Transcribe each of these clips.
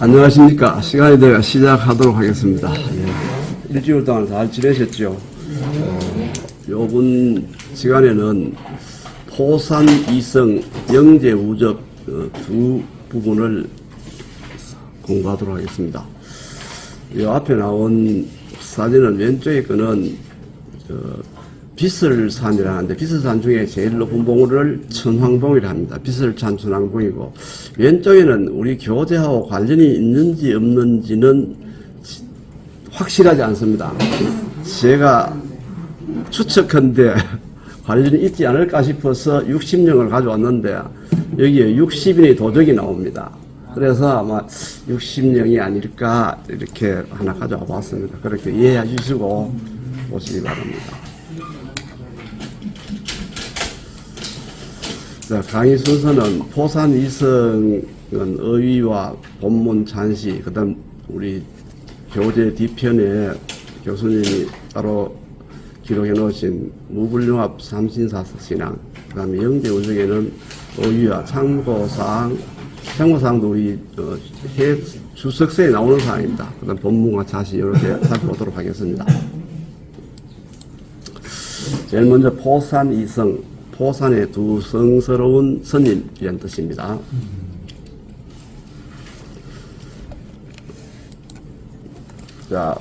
안녕하십니까. 시간이 되어 시작하도록 하겠습니다. 예. 일주일 동안 잘 지내셨죠? 요번 시간에는 포산 이성 영재 우적 두 부분을 공부하도록 하겠습니다. 이 앞에 나온 사진은 왼쪽에 거는 비설산이라는데, 비설산 중에 제일 높은 봉우리를 천황봉이라 합니다. 비설산 천황봉이고, 왼쪽에는 우리 교재하고 관련이 있는지 없는지는 확실하지 않습니다. 제가 추측한데 관련이 있지 않을까 싶어서 60령을 가져왔는데, 여기에 60인의 도적이 나옵니다. 그래서 아마 60령이 아닐까 이렇게 하나 가져와 봤습니다. 그렇게 이해해 주시고 보시기 바랍니다. 자, 강의 순서는 포산 이성은 어휘와 본문 잔시, 그 다음 우리 교재 뒤편에 교수님이 따로 기록해 놓으신 무불융합 삼신사서 신앙, 그 다음에 영재 우적에는 어휘와 참고사항도 우리 주석서에 나오는 사항입니다. 그 다음 본문과 자시 이렇게 살펴보도록 하겠습니다. 제일 먼저 포산 이성, 포산의 두 성스러운 스님이란 뜻입니다. 자,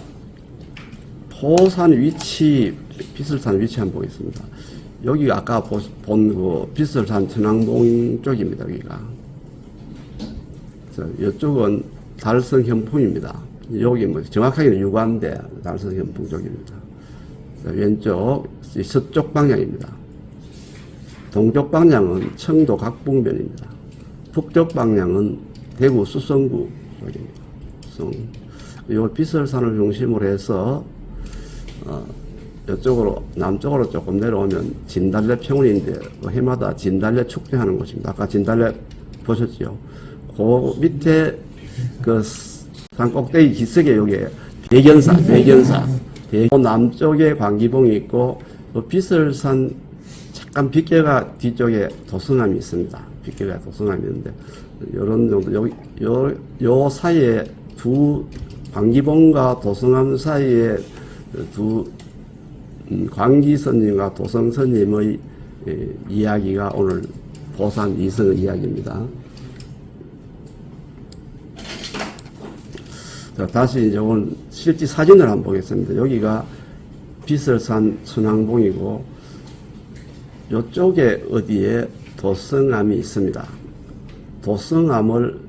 포산 위치, 비설산 위치 한번 보겠습니다. 여기가 아까 본 그 비설산 천왕봉 쪽입니다. 여기가. 자, 이쪽은 달성 현풍입니다. 여기 뭐 정확하게는 유관대 달성 현풍 쪽입니다. 자, 왼쪽 서쪽 방향입니다. 동쪽 방향은 청도 각봉변입니다. 북쪽 방향은 대구 수성구 쪽입니다. 이 비설산을 중심으로 해서 이쪽으로 남쪽으로 조금 내려오면 진달래 평원인데 해마다 진달래 축제하는 곳입니다. 아까 진달래 보셨죠? 그 밑에 그 산 꼭대기 기슭에 여기 대견사 남쪽에 광기봉이 있고 그 비설산 잠깐 빗계가 뒤쪽에 도성암이 있습니다. 빗계가 도성암이 있는데, 요런 정도, 요 사이에 광기봉과 도성암 사이에 광기선님과 도성선님의 이야기가 오늘 포산 이성의 이야기입니다. 자, 다시 이제 오늘 실제 사진을 한번 보겠습니다. 여기가 비설산 천왕봉이고, 이쪽에 어디에 도성암이 있습니다. 도성암을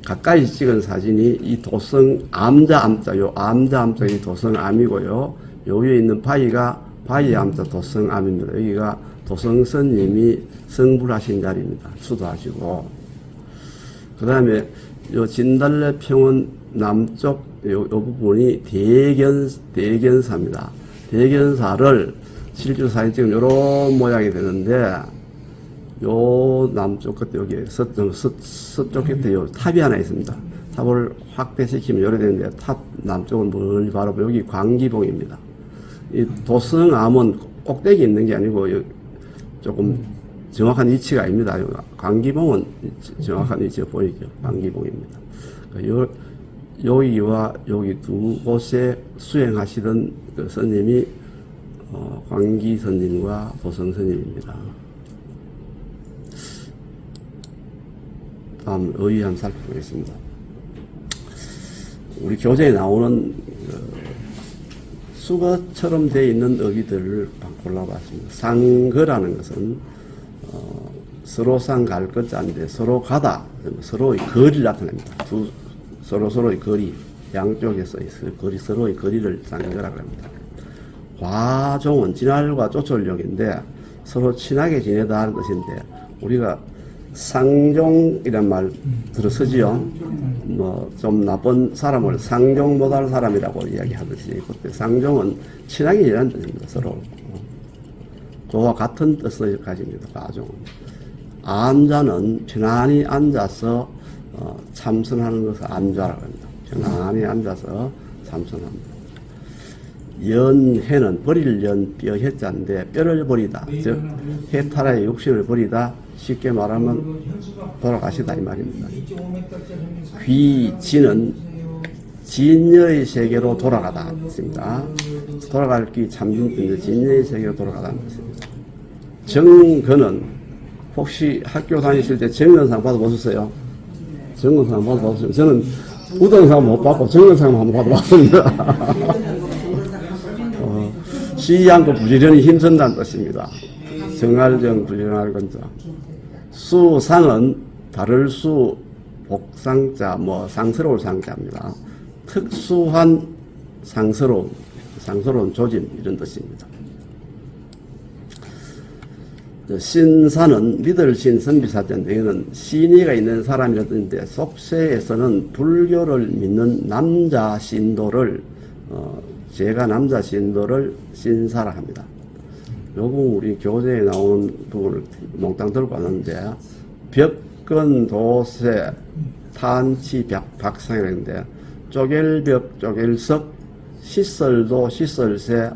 가까이 찍은 사진이 이 암자, 요 암자 암자이 도성암이고요. 요 위에 있는 바위가 바위 암자 도성암입니다. 여기가 도성스님이 성불하신 자리입니다. 수도하시고. 그 다음에 요 진달래 평원 남쪽 요 부분이 대견사입니다. 대견사를 실제로 사진 찍으면 요런 모양이 되는데, 요 남쪽 끝에 여기 서쪽 끝에 요 탑이 하나 있습니다. 탑을 확대시키면 요래 되는데, 탑 남쪽은 멀리 바로 여기 광기봉입니다. 이 도성암은 꼭대기 있는 게 아니고 조금 정확한 위치가 아닙니다. 광기봉은 정확한 위치가 보이죠. 광기봉입니다. 여기와 여기 두 곳에 수행하시던 그 스님이 광기 스님과 도성 스님입니다. 다음 어휘 한번 살펴보겠습니다. 우리 교재에 나오는 수거처럼 되어 있는 어휘들을 골라봤습니다. 상거라는 것은 서로상 갈 것자인데, 서로 가다, 서로의 거리를 나타냅니다. 서로의 거리, 양쪽에서 서로의 거리를 상거라고 합니다. 과종은 진할과 조철력인데 서로 친하게 지내다 하는 뜻인데, 우리가 상종이란 말 들어서지요. 뭐 좀 나쁜 사람을 상종 못할 사람이라고 이야기하듯이, 그때 상종은 친하게 지내는 뜻입니다. 서로 그와 같은 뜻을 가집니다. 과종은. 암자는 편안히 앉아서 참선하는 것을 암자라고 합니다. 편안히 앉아서 참선합니다. 연해는 버릴 연 뼈해자인데, 뼈를 버리다, 즉 해탈의 욕심을 버리다, 쉽게 말하면 돌아가시다 이 말입니다. 귀진은 진여의 세계로 돌아가다 했습니다. 돌아갈 기 참진인데 진여의 세계로 돌아가다는 것입니다. 정근은 혹시 학교 다니실 때 정근상 받아보셨어요? 정근상 받아보셨어요? 저는 우등상 못 받고 정근상 한번 받아봤습니다. 쉬지 않고 부지런히 힘쓴다는 뜻입니다. 정할정 부지런할 건자. 수상은 다를 수 복상자 상스러울 상자입니다. 특수한 상스러운 조짐 이런 뜻입니다. 신사는 믿을 신 선비사자인데 이거는 신의가 있는 사람이라는 뜻인데 속세에서는 불교를 믿는 남자 신도를 제가 남자 신도를 신사라 합니다. 요거 우리 교재에 나오는 부분을 몽땅 들고 왔는데 벽근도세 탄치박상이라는데 쪼갤벽 쪼갤석 시설도 시설세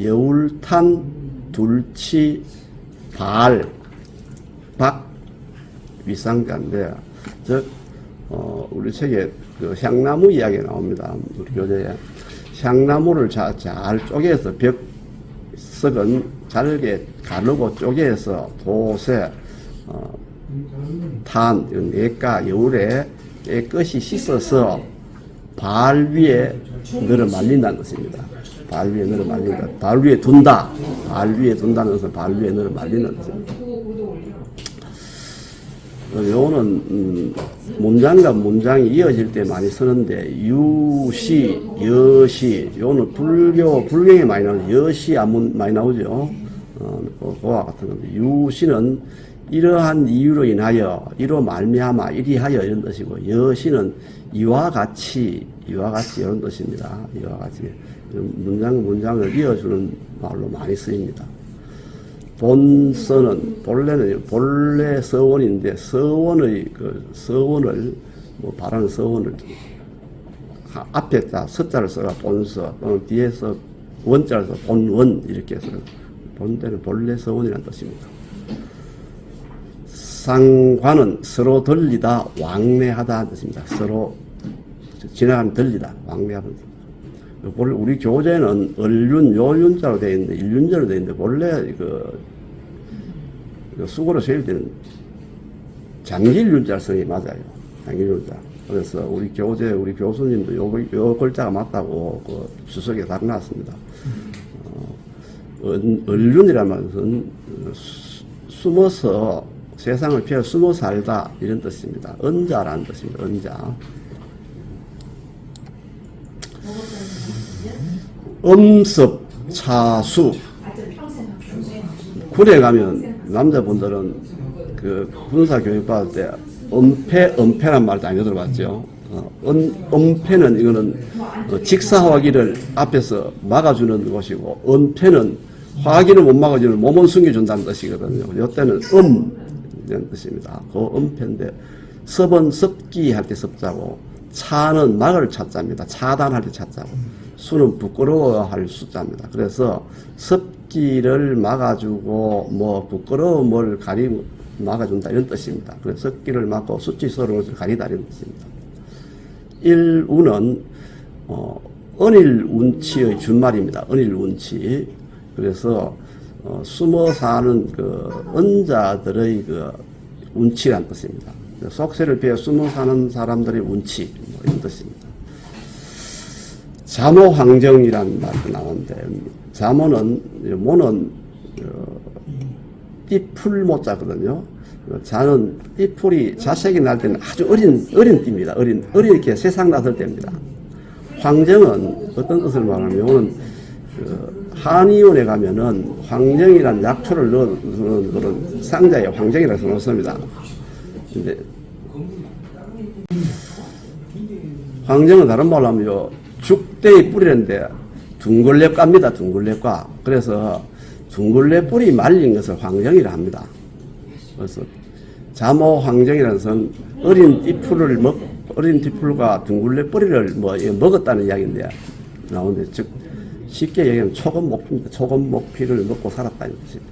여울탄 둘치 발 박 위상자인데 우리 책에 그 향나무 이야기 나옵니다. 우리 교재에 향나무를 잘 쪼개서 벽석은 잘게 가르고 쪼개서 도세 탄 내가 여울에 깨끗이 씻어서 발 위에 널어 말린다는 것입니다. 발 위에 널어 말린다. 발 위에 둔다. 발 위에 둔다는 것은 발 위에 널어 말린다는 것입니다. 요거는 문장과 문장이 이어질 때 많이 쓰는데 유시, 여시 요거는 불경에 많이 나오죠. 여시 안 많이 나오죠. 그와 같은 건데 유시는 이러한 이유로 인하여 이로 말미암아 이리하여 이런 뜻이고 여시는 이와 같이 이런 뜻입니다. 이와 같이 문장을 이어주는 말로 많이 쓰입니다. 본서는 본래 서원인데 서원을 바라는 서원을 앞에다 서자를 써가 본서 또는 뒤에서 원자를 써 본원 이렇게 해서 본때는 본래 서원이라는 뜻입니다. 상관은 서로 들리다 왕래하다 뜻입니다. 서로 지나가는 들리다 왕래하다. 우리 교재는 얼륜 요윤자로 되어 있는데 일륜자로 되어 있는데 원래 수고로 세울 때는 장길윤자 성이 맞아요. 장길윤자. 그래서 우리 교재 우리 교수님도 요 글자가 맞다고 그 주석에 딱 놨습니다. 얼륜이라는 것은 숨어서 세상을 피해 숨어 살다 이런 뜻입니다. 언자라는 뜻입니다. 언자. 음습, 차수. 군에 가면 남자분들은 그 군사 교육 받을 때 은폐란 말도 안 들어봤죠. 은폐는 이거는 직사화기를 앞에서 막아주는 것이고 은폐는 화기를 못 막아주는 몸을 숨겨준다는 뜻이거든요. 이때는 이런 뜻입니다. 그 은폐인데 섭은 섭기 할 때 섭자고 차는 막을 차자입니다. 차단할 때 차자고 수는 부끄러워할 수자입니다. 그래서 섭기를 막아주고 부끄러움을 막아준다 이런 뜻입니다. 그래서 섭기를 막고 수치스러운 것을 가리다 이런 뜻입니다. 일운은 은일운치의 준말입니다. 은일운치. 그래서 숨어 사는 그 은자들의 그 운치란 뜻입니다. 속세를 피해 숨어 사는 사람들의 운치 이런 뜻입니다. 자모황정이라는 말도 나오는데 모는 띠풀 모자거든요. 자는 띠풀이 자식이 날 때는 아주 어린 띠입니다. 어리게 세상 났을 때입니다. 황정은 어떤 뜻을 말하면 한의원에 가면은 황정이라는 약초를 넣는 그런 상자에 황정이라고 넣습니다. 근데 황정은 다른 말로 하면 죽대의 뿌리인데 둥글레과입니다. 둥글레과. 그래서 둥글레 뿌리 말린 것을 황정이라 합니다. 그래서 자모 황정이라는 것은 어린 띠풀과 둥글레 뿌리를 먹었다는 이야기인데 나오는데 즉 쉽게 얘기하면 초건목피입니다. 초건목피를 먹고 살았다는 뜻입니다.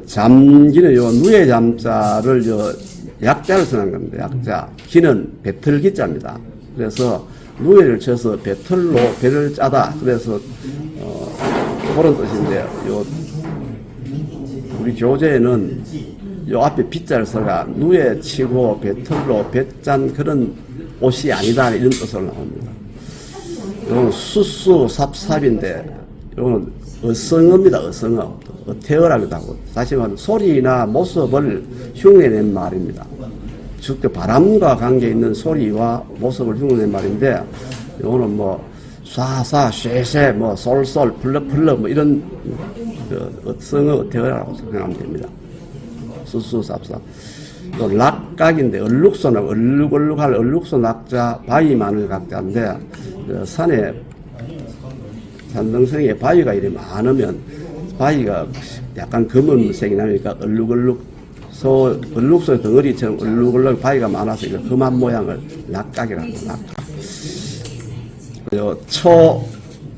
잠기는 요 누에 잠자를 약자를 쓰는 겁니다. 약자. 기는 배틀 기자입니다. 그래서 누에를 쳐서 배틀로 배를 짜다. 그래서 그런 뜻인데 요 우리 교재에는 요 앞에 빗자를 써가 누에 치고 배틀로 배짠 그런 옷이 아니다 이런 뜻으로 나옵니다. 요거는 수수 삽삽인데 요거는 어성어입니다. 어성어. 어태어라기도 하고 다시 말하면 소리나 모습을 흉내낸 말입니다. 즉 바람과 관계 있는 소리와 모습을 흉내낸 말인데 요거는 뭐 쏴쏴 쇠쇠 뭐 솔솔 플럭플럭 뭐 이런 어성어 어태어라고 생각하면 됩니다. 수수삽삽. 또 낙각인데 얼룩소나 얼룩얼룩할 얼룩소 낙자 바위마늘 각자인데 산에 산등성에 바위가 이렇게 많으면 바위가 약간 검은색이 나니까 얼룩소의 덩어리처럼 얼룩얼룩 바위가 많아서 이거 험한 모양을 낙각이라고 합니다. 낙각.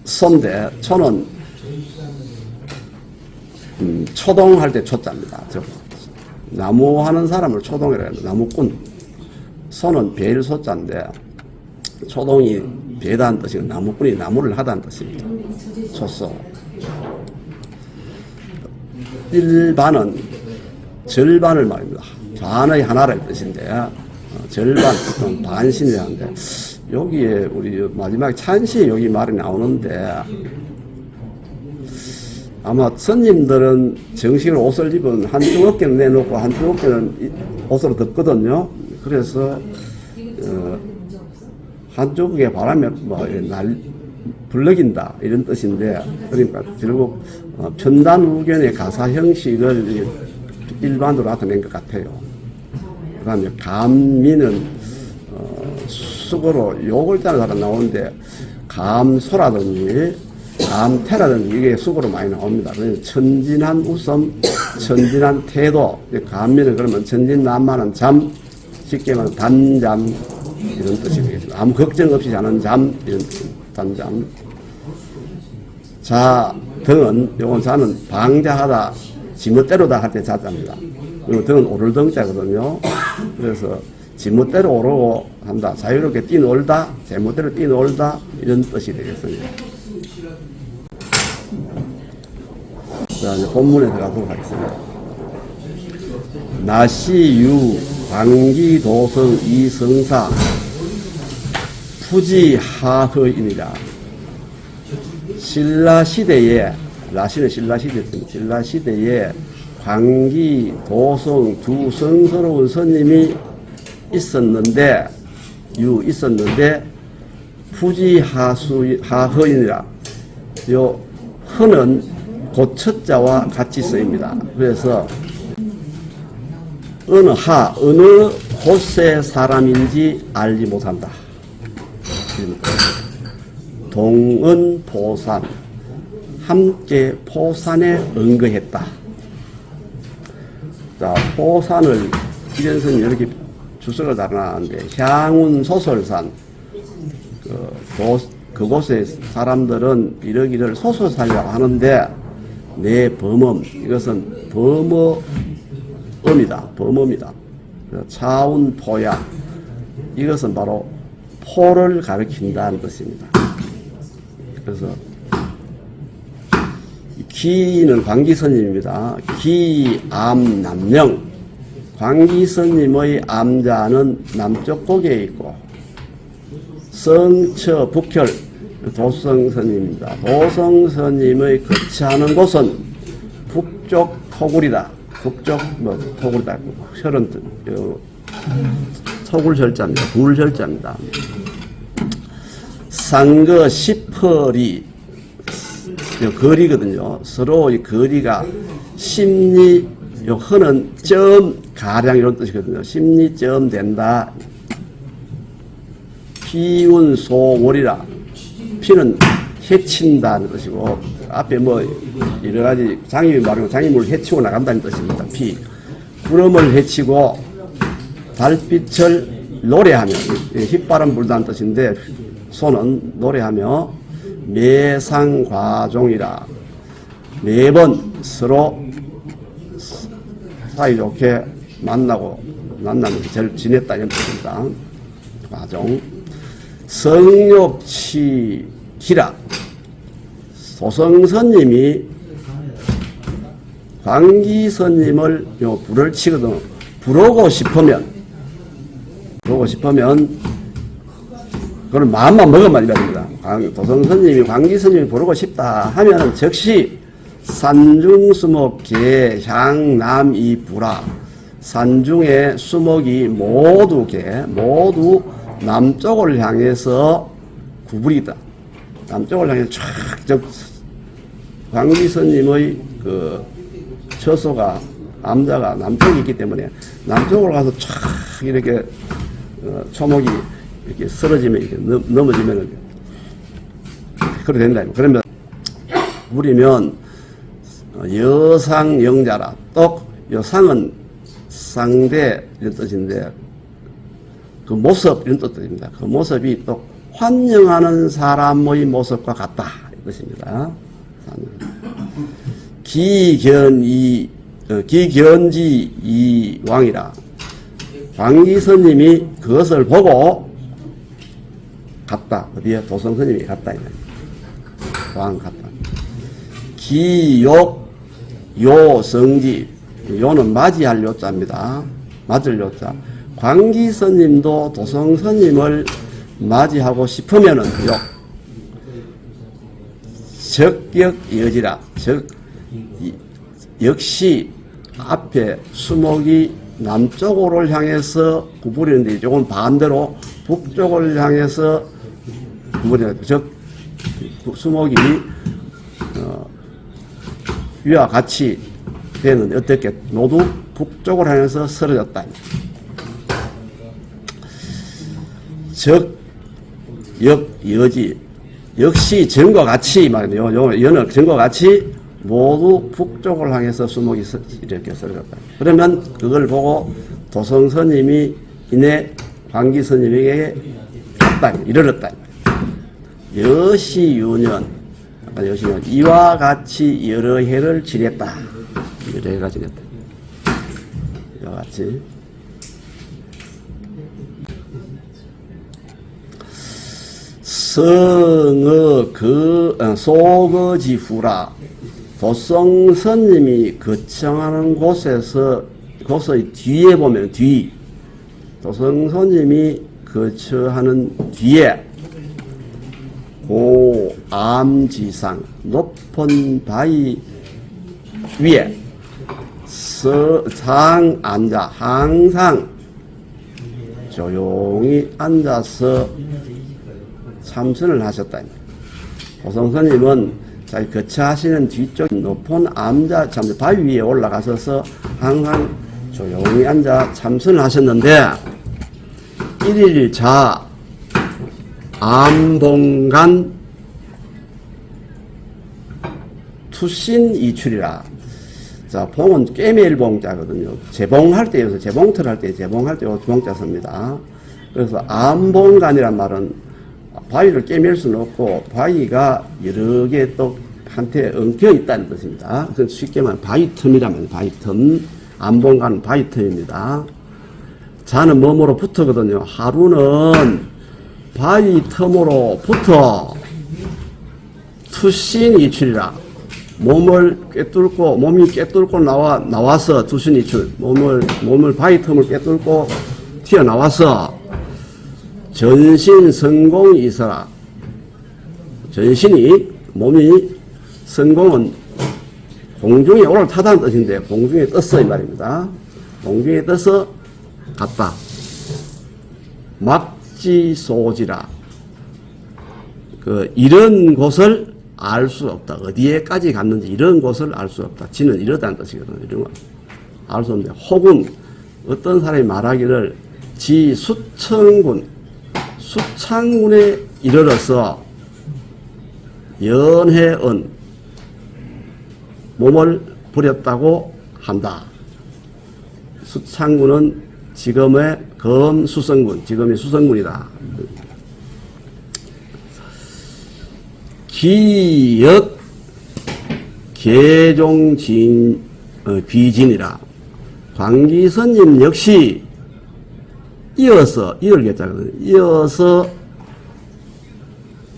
초소인데 초는 초동할 때 초자입니다. 나무 하는 사람을 초동이라고 합니다. 나무꾼. 소는 배일 소자인데 초동이 배다는 뜻이고 나무꾼이 나무를 하다는 뜻입니다. 초소. 일반은 절반을 말입니다. 반의 하나라는 뜻인데 절반, 보통 반신이라는데 여기에 우리 마지막에 찬시 여기 말이 나오는데 아마 스님들은 정식으로 옷을 입은 한쪽 어깨는 내놓고 한쪽 어깨는 옷으로 덮거든요. 그래서 한쪽 어깨에 바람에 불러긴다 이런 뜻인데 그러니까 결국 편단우견의 가사 형식을 일반으로 나타낸 것 같아요. 그 다음에 감미는 수고로 욕을 따라 나오는데 감소라든지 감태라든지 이게 수고로 많이 나옵니다. 그래서 천진한 웃음, 천진한 태도, 감미는 그러면 천진난만한 잠, 쉽게 말하면 단잠 이런 뜻이 되겠습니다. 아무 걱정 없이 자는 잠 이런 뜻, 단잠. 자, 등은 요건 자는 방자하다, 지멋대로다 할 때 자자입니다. 그리고 등은 오를 등자거든요. 그래서 지멋대로 오르고 한다, 자유롭게 뛰놀다, 제멋대로 뛰놀다 이런 뜻이 되겠습니다. 자, 이제 본문에 들어가도록 하겠습니다. 나시유 광기도성 이성사 푸지하허입니다. 신라시대에 라시는 신라시대였습니다. 신라시대에 광기도성 두 성스러운 스님이 있었는데 푸지하허이니라. 요 허는 고처자와 같이 쓰입니다. 그래서 어느 곳의 사람인지 알지 못한다. 동은포산 함께 포산에 응거했다. 자, 포산을 이ren선 이렇게 주석을 달아놨는데 향운소설산 그곳의 사람들은 이러기를 소설산이라고 하는데 내 범엄 이것은 범어입니다. 범어입니다. 차운포야 이것은 바로 포를 가리킨다는 뜻입니다. 그래서 기는 광기스님입니다. 기암남명 광기스님의 암자는 남쪽 고개에 있고 성처 북혈 도성스님입니다. 도성스님의 거처하는 곳은 북쪽 토굴이다. 북쪽 토굴이다. 혈은 토굴혈자입니다. 불혈자입니다. 상거 10펄이 거리거든요. 서로의 거리가 심리, 요 허는 점 가량 이런 뜻이거든요. 심리점 된다. 피운소월이라. 피는 해친다는 뜻이고 앞에 여러 가지 장님이 말하면 장님을 해치고 나간다는 뜻입니다. 피. 구름을 해치고 달빛을 노래하며 휘바람 불다는 뜻인데 소는 노래하며 매상과종이라 매번 서로 사이좋게 만나면서 잘 지냈다 이런 뜻입니다. 과정. 성욕치 기라. 도성스님이 광기스님을 불을 치거든. 부르고 싶으면 그런 마음만 먹으면 이 말입니다. 도성스님이 광기스님이 부르고 싶다 하면 즉시 산중수목 개향남이 불하. 산중의 수목이 모두 남쪽을 향해서 구부리다. 남쪽을 향해서 쫙, 광기스님의 그 처소가, 암자가 남쪽에 있기 때문에 남쪽으로 가서 쫙 이렇게 초목이 이렇게 쓰러지면, 이렇게 넘어지면, 그래 된다. 그러면, 구부리면 여상영자라. 여상은 상대 이런 뜻인데, 그 모습 이런 뜻입니다. 그 모습이 또 환영하는 사람의 모습과 같다 이 뜻입니다. 기견지 이왕이라. 광기스님이 그것을 보고 갔다. 어디에? 도성스님이 갔다. 왕 갔다. 기욕 요성지. 요는 맞이할 요자입니다. 맞을 요자. 광기스님도 도성스님을 맞이하고 싶으면은 적격 여지라. 역시 앞에 수목이 남쪽으로 향해서 구부리는데 조금 반대로 북쪽을 향해서 구부리는 수목이 위와 같이 되는데 어떻게 모두 북쪽을 향해서 쓰러졌다. 여지 역시 전과 같이 말이에요. 여는 전과 같이 모두 북쪽을 향해서 수목이 이렇게 쓰러졌다. 그러면 그걸 보고 도성스님이 이내 광기스님에게 갔다, 이르렀다. 여시유년, 이와 같이 여러 해를 지냈다. 여러 해가 지냈다. 이와 같이. 소거지후라. 도성스님이 거청하는 곳의 뒤에 보면, 도성스님이 거처하는 뒤에 고암지상, 높은 바위 위에 상 앉아 항상 조용히 앉아서 참선을 하셨다. 도성스님은 자기 거처하시는 뒤쪽 높은 암자 바위 위에 올라가셔서 항상 조용히 앉아 참선을 하셨는데, 일일자 암봉간 투신이출이라. 자, 봉은 꿰매일봉자거든요. 재봉할 때여서 재봉틀 할 때 재봉할 때 봉자 씁니다. 그래서 암봉간이란 말은 바위를 꿰맬 수는 없고 바위가 여러 개 또 한테 엉켜 있다는 뜻입니다. 그래서 쉽게 말하면 바위 틈이라면 바위 틈, 암봉간은 바위 틈입니다. 자는 몸으로 붙어거든요. 하루는 바위 틈으로 붙어 투신이출이라. 몸이 꿰뚫고 나와서 투신이출. 몸을 바위 틈을 꿰뚫고 튀어나와서 전신 성공이 있어라. 몸이 성공은 공중에 올라타다는 뜻인데, 공중에 떴어, 이 말입니다. 공중에 떠서 갔다. 막지소지라. 이런 곳을 알 수 없다. 어디에까지 갔는지 이런 곳을 알 수 없다. 지는 이러다는 뜻이거든요. 이런 거 알 수 없는데, 혹은 어떤 사람이 말하기를 수창군에 이르러서 연해은 몸을 버렸다고 한다. 수창군은 지금의 검수성군, 지금의 수성군이다. 기역 개종진 비진이라. 광기선님 역시 이어서, 이을겠자거든요. 이어서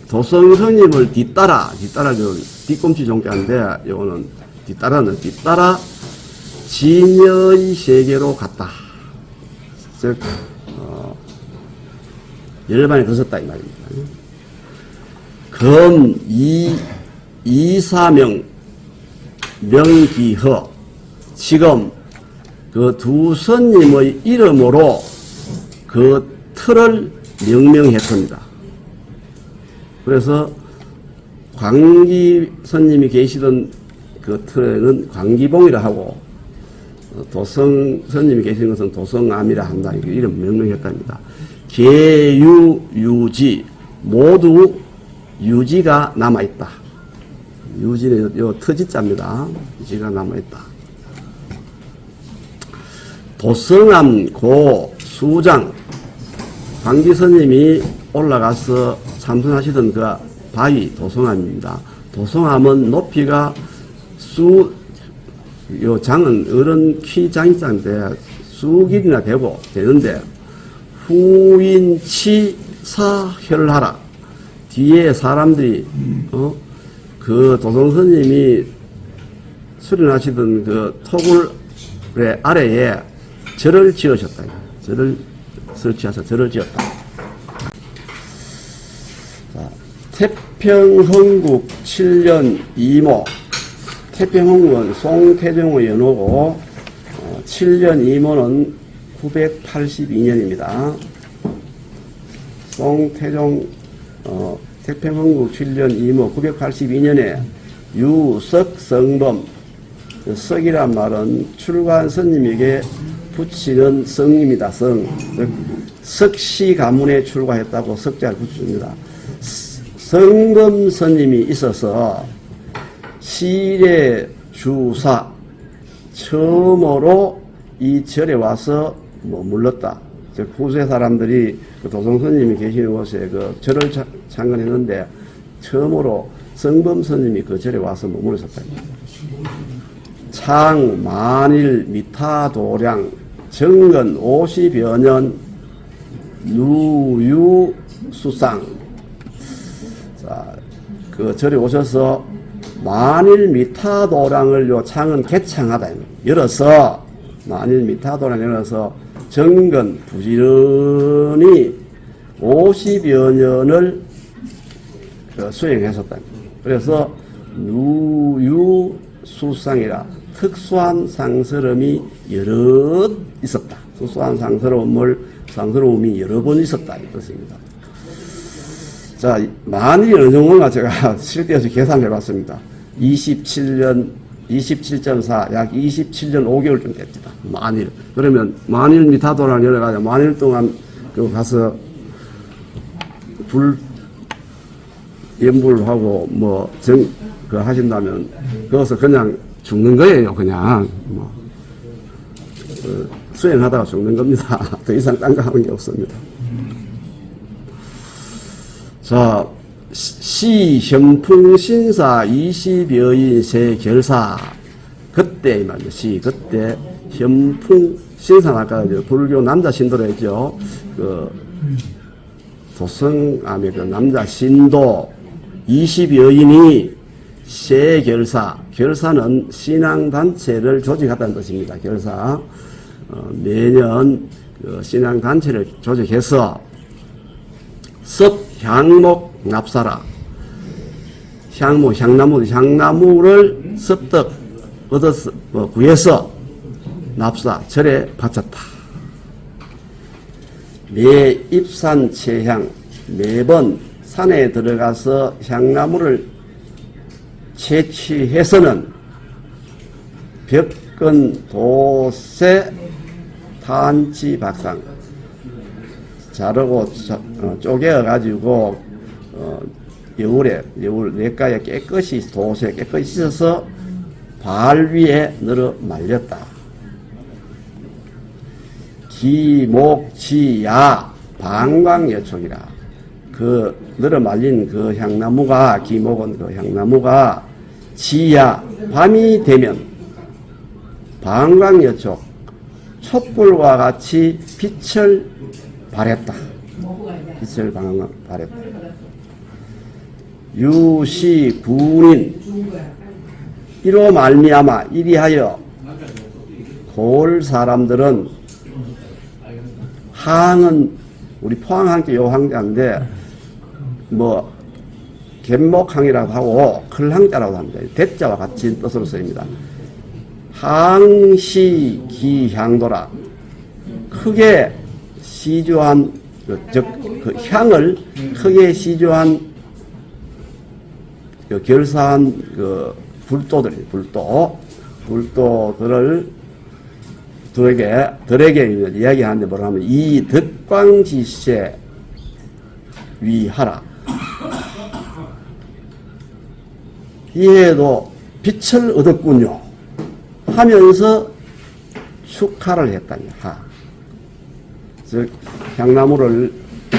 도성스님을 뒤따라 뒤꿈치 종자인데, 요거는 뒤따라 진여의 세계로 갔다. 즉, 열반에 거섰다, 이 말입니다. 이사명, 명기허. 지금 그 두 선님의 이름으로 그 틀을 명명했습니다. 그래서 광기 선님이 계시던 그 틀에는 광기봉이라 하고, 도성 선님이 계신 것은 도성암이라 한다. 이름 명명했답니다. 계유, 유지 모두 유지가 남아있다. 유지는 요 터지자입니다. 유지가 남아있다. 도성암 고 수장, 광기선님이 올라가서 참선하시던 그 바위 도성암입니다. 도성암은 높이가 요 장은 어른 키 장인장인데 수길이나 되는데, 후인치사혈하라. 뒤에 사람들이, 그 도성스님이 수련하시던 그 토굴의 아래에 절을 지으셨다. 절을 설치해서 절을 지었다. 자, 태평흥국 7년 이모. 태평흥국은 송태종의 연호고, 7년 이모는 982년입니다. 송태종, 태평흥국 7년 이모 982년에 유석성범, 석이란 말은 출관 스님에게 붙이는 성입니다. 성. 석시 가문에 출가했다고 석자를 붙입니다. 성범 스님이 있어서 시래 주사 처음으로 이 절에 와서 머물렀다. 즉 후세 사람들이 그 도성스님이 계시는 곳에 그 절을 창건했는데 처음으로 성범 스님이 그 절에 와서 머물렀었다. 창 만일 미타도량 정근 50여 년 누유수상. 자, 그 절에 오셔서 만일 미타도량을 요 창은 개창하다. 열어서 만일 미타도량 열어서 정근 부지런히 50여 년을 수행했었다. 그래서 누유수상이라 특수한 상스러움이 여러 있었다. 특수한 상스러움이 여러 번 있었다. 이 뜻입니다. 자, 만일이 어느 정도가 제가 실대에서 계산해 봤습니다. 27.4, 약 27년 5개월쯤 됩니다. 만일. 그러면 만일 미타도랑 열어가지고 만일 동안 그 가서 연불하고 그 하신다면 거기서 그냥 죽는 거예요. 그냥 수행하다가 죽는 겁니다. 더 이상 딴 거 하는 게 없습니다. 자, 현풍신사 20여인 세결사. 그때, 이 말이죠. 그때, 현풍신사, 아까 불교 남자 신도로 했죠. 그, 도성암의 그 남자 신도 20여인이 세결사. 결사는 신앙단체를 조직하다는 뜻입니다. 결사. 매년 그 신앙단체를 조직해서 섭향목 납사라. 향나무를 섭득 얻어서 구해서 납사 절에 바쳤다. 매 입산 채향, 매번 산에 들어가서 향나무를 채취해서는 벽근 도세 탄치 박상 자르고 쪼개어가지고 여울 냇가에 깨끗이 도세 깨끗이 씻어서 발 위에 늘어 말렸다. 기목지야 방광여촉이라. 그 늘어 말린 그 향나무가, 기목은 그 향나무가 지야 밤이 되면 방광여촉, 촛불과 같이 빛을 발했다. 빛을 발했다. 유시 군인 이로 말미암아 이리하여 고을 사람들은 항은 우리 포항항자 요 항자인데 뭐 갯목항이라고 하고 클항자라고 합니다. 대자와 같이 뜻으로 쓰입니다. 항시기향도라 크게 시조한 그 향을 크게 시조한 그 결사한 그 불도들을 들에게 이야기하는데 뭐라 하면 이 덕광지세 위하라. 이에도 빛을 얻었군요 하면서 축하를 했다니. 즉 향나무를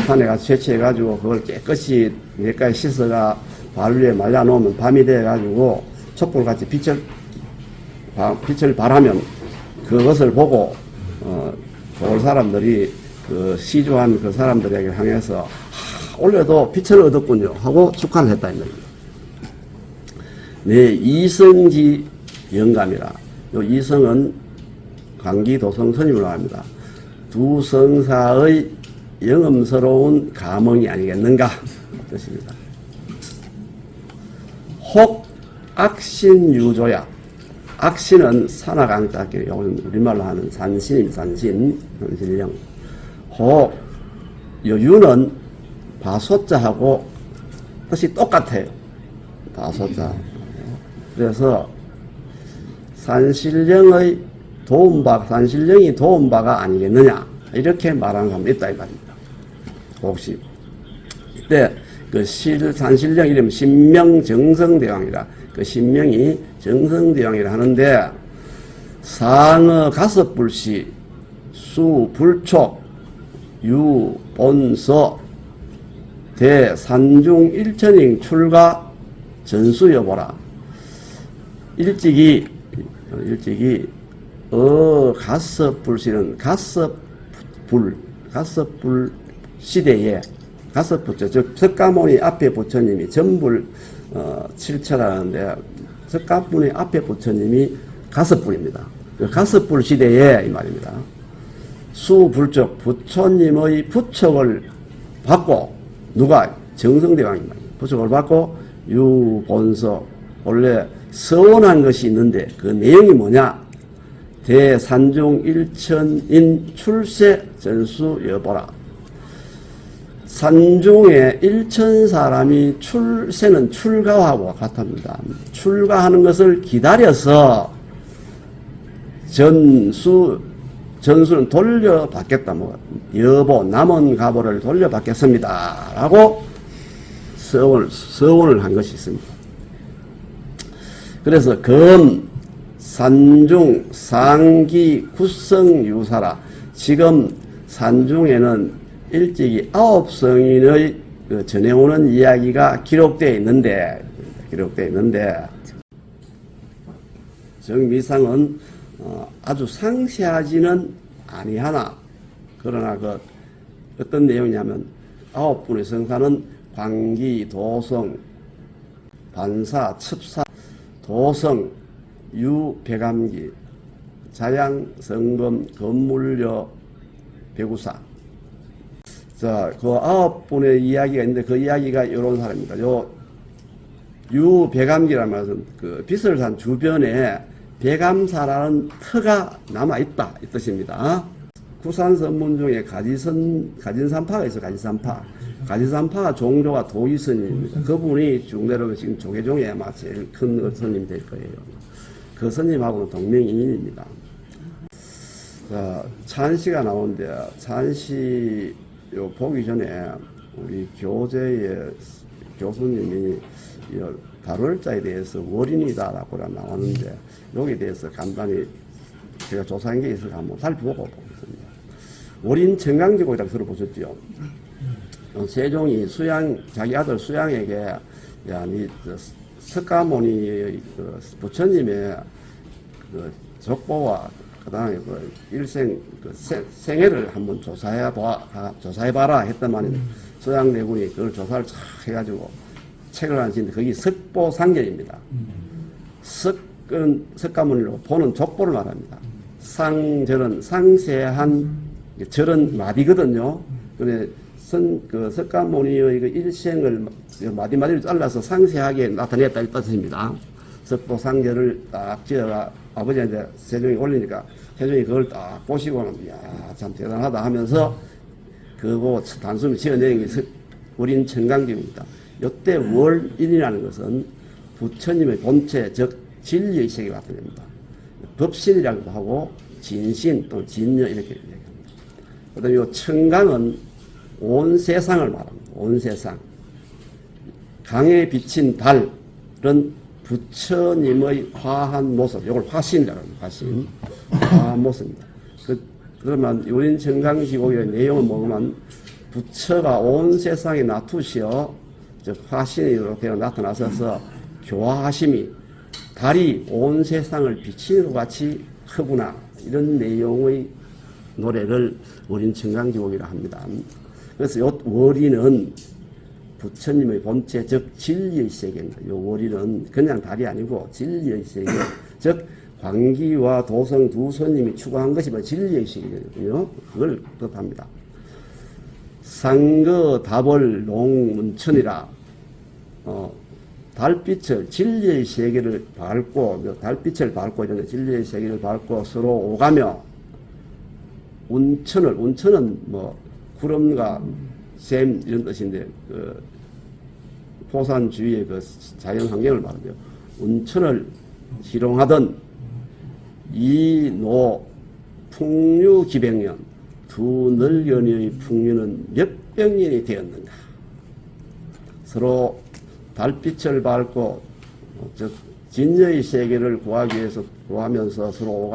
산에 가서 채취해가지고 그걸 깨끗이 몇가지 씻어가 발 위에 말려놓으면 밤이 돼가지고 촛불같이 빛을 발하면 그것을 보고 볼 사람들이 그 시주한 그 사람들에게 향해서 올해도 빛을 얻었군요 하고 축하를 했다 이 말입니다. 네, 이성지 영감이라. 요 이성은 광기도성 스님을 말합니다. 두 성사의 영음스러운 감흥이 아니겠는가 뜻입니다. 혹 악신유조야. 악신은 산악강자끼리 요즘 우리말로 하는 산신영. 혹 유는 바소자하고 뜻이 똑같아요. 바소자. 그래서 산신령이 도움바가 아니겠느냐 이렇게 말하는 사람이 있다 이 말입니다. 혹시 그때 그 산신령 이름 신명정성대왕이라 그 신명이 정성대왕이라 하는데 상어 가섭불시 수불촉 유본서 대산중 일천ing 출가 전수여보라. 일찍이 가섭불씨는 가섭불 시대에 가섭부처 즉 석가모니 앞에 부처님이 전불 칠처라는데 석가모니 앞에 부처님이 가섭불입니다. 그 가섭불 시대에 이 말입니다. 수불적 부처님의 부척을 받고 누가 정성대왕이 말입니다. 부척을 받고 유본서 원래 서원한 것이 있는데 그 내용이 뭐냐? 대산중 일천인 출세 전수 여보라. 산중에 일천 사람이 출세는 출가하고 같답니다. 출가하는 것을 기다려서 전수는 돌려받겠다. 뭐 여보 남은 가보를 돌려받겠습니다. 라고 서원을 한 것이 있습니다. 그래서 검, 산중, 상기, 구성, 유사라. 지금 산중에는 일찍이 9성인의 그 전해오는 이야기가 기록되어 있는데 정미상은 아주 상세하지는 아니하나 그러나 그 어떤 내용이냐면 9분의 성사는 광기, 도성, 반사, 첩사, 도성, 유, 백암기, 자양, 성검, 건물려, 배구사. 자, 그 9분의 이야기가 있는데 그 이야기가 이런 사람입니다. 유, 백암기라는 말은 그 비설산 주변에 백암사라는 터가 남아있다. 이 뜻입니다. 구산선문 중에 가진산파가 있어요. 가진산파가 종조가 도의스님입니다. 그분이 쭉 내려오면 지금 조계종에 아마 제일 큰 스님이 될 거예요. 그 스님하고는 동명이인입니다. 자, 찬시가 나오는데, 찬시 보기 전에 우리 교재의 교수님이 다룰 자에 대해서 월인이다라고 나왔는데, 여기에 대해서 간단히 제가 조사한 게 있어서 한번 살펴보고 보겠습니다. 월인 청강제국이라고 들어보셨죠? 세종이 자기 아들 수양에게, 야, 석가모니 부처님의 족보와 그 다음에 그 일생, 그 생애를 한번 조사해봐라 했더만 서양대군이 그걸 조사를 쫙 해가지고 책을 하나 짓는데 거기 석보상절입니다. 석가모니로 보는 족보를 말합니다. 상절은 상세한 절은 마디거든요. 근데 그 석가모니의 그 일생을 마디마디로 잘라서 상세하게 나타냈다 이 뜻입니다. 석보상절을 딱 지어가 아버지한테 세종이 올리니까 세종이 그걸 딱 보시고는 이야 참 대단하다 하면서 그거 단숨에 지어낸 게 월인 청강기입니다. 이때 월인이라는 것은 부처님의 본체 즉 진리의 세계가 나타납니다. 법신이라고도 하고 진신 또는 진여 이렇게 얘기합니다. 그 다음에 이 청강은 온 세상을 말합니다. 온 세상. 강에 비친 달은 부처님의 화한 모습, 이걸 화신이라고 합니다. 화신. 화한 모습입니다. 그러면 요린 청강시곡의 내용은 뭐냐면 부처가 온 세상에 나투시어 화신이 이렇게 나타나셔서 교화하심이 달이 온 세상을 비치는 것 같이 크구나 이런 내용의 노래를 월인 청강지곡이라 합니다. 그래서 요 월인은 부처님의 본체 즉 진리의 세계입니다. 요 월인은 그냥 달이 아니고 진리의 세계 즉 광기와 도성 두 스님이 추구한 것이 진리의 세계거든요. 그걸 뜻합니다. 상거 답을 농문천이라 달빛을 진리의 세계를 밟고 달빛을 밟고 이런 진리의 세계를 밟고 서로 오가며 운천은 뭐 구름과 샘 이런 뜻인데 그 포산 주위의 그 자연 환경을 말하죠. 운천을 희롱하던 이노 풍류 기백년 두 널견의 풍류는 몇 백년이 되었는가. 서로 달빛을 밟고 즉 진여의 세계를 구하기 위해서 구하면서 서로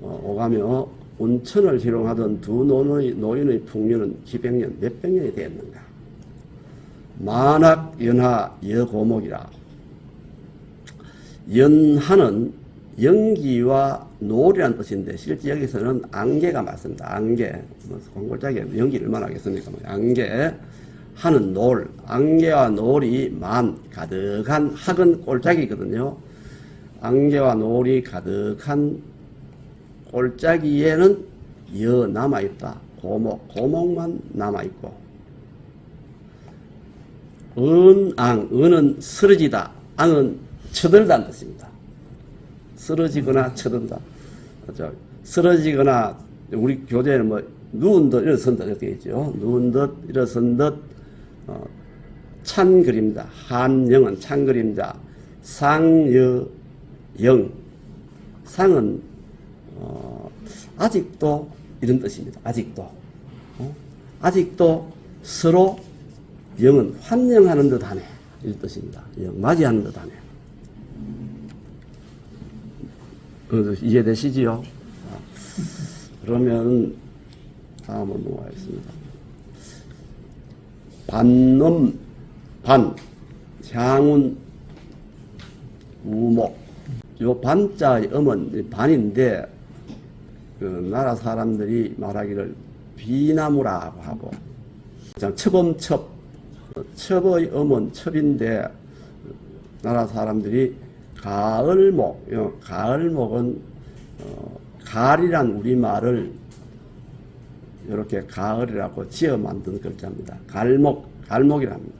오가며 운천을 희롱하던 두 노인의 풍류는 기백년 몇 백년이 되었는가. 만학 연하 여고목이라. 연하는 연기와 노리라는 뜻인데 실제 여기서는 안개가 맞습니다. 안개. 광골짜기 연기를 얼마나 하겠습니까? 안개. 하는 놀. 안개와 놀이 가득한 학은 꼴짜기거든요. 안개와 놀이 가득한 꼴짜기에는 여 남아있다. 고목만 남아있고. 은은 쓰러지다. 앙은 쳐들다는 뜻입니다. 쓰러지거나 쳐든다. 쓰러지거나 우리 교재에는 뭐 누운 듯 일어선 듯 이렇게 있죠. 누운 듯 일어선 듯 찬 그림자. 한영은 찬 그림자. 상여영. 상은 아직도 이런 뜻입니다. 아직도 서로 영은 환영하는 듯 하네. 이런 뜻입니다. 영, 맞이하는 듯 하네. 이해되시지요? 그러면 다음은 넘어가겠습니다. 향운, 우목. 요 반자의 음은 반인데 그 나라 사람들이 말하기를 비나무라고 하고 첩의 음은 첩인데 나라 사람들이 가을목은 가을이란 우리말을 이렇게 가을이라고 지어 만든 글자입니다. 갈목이랍니다.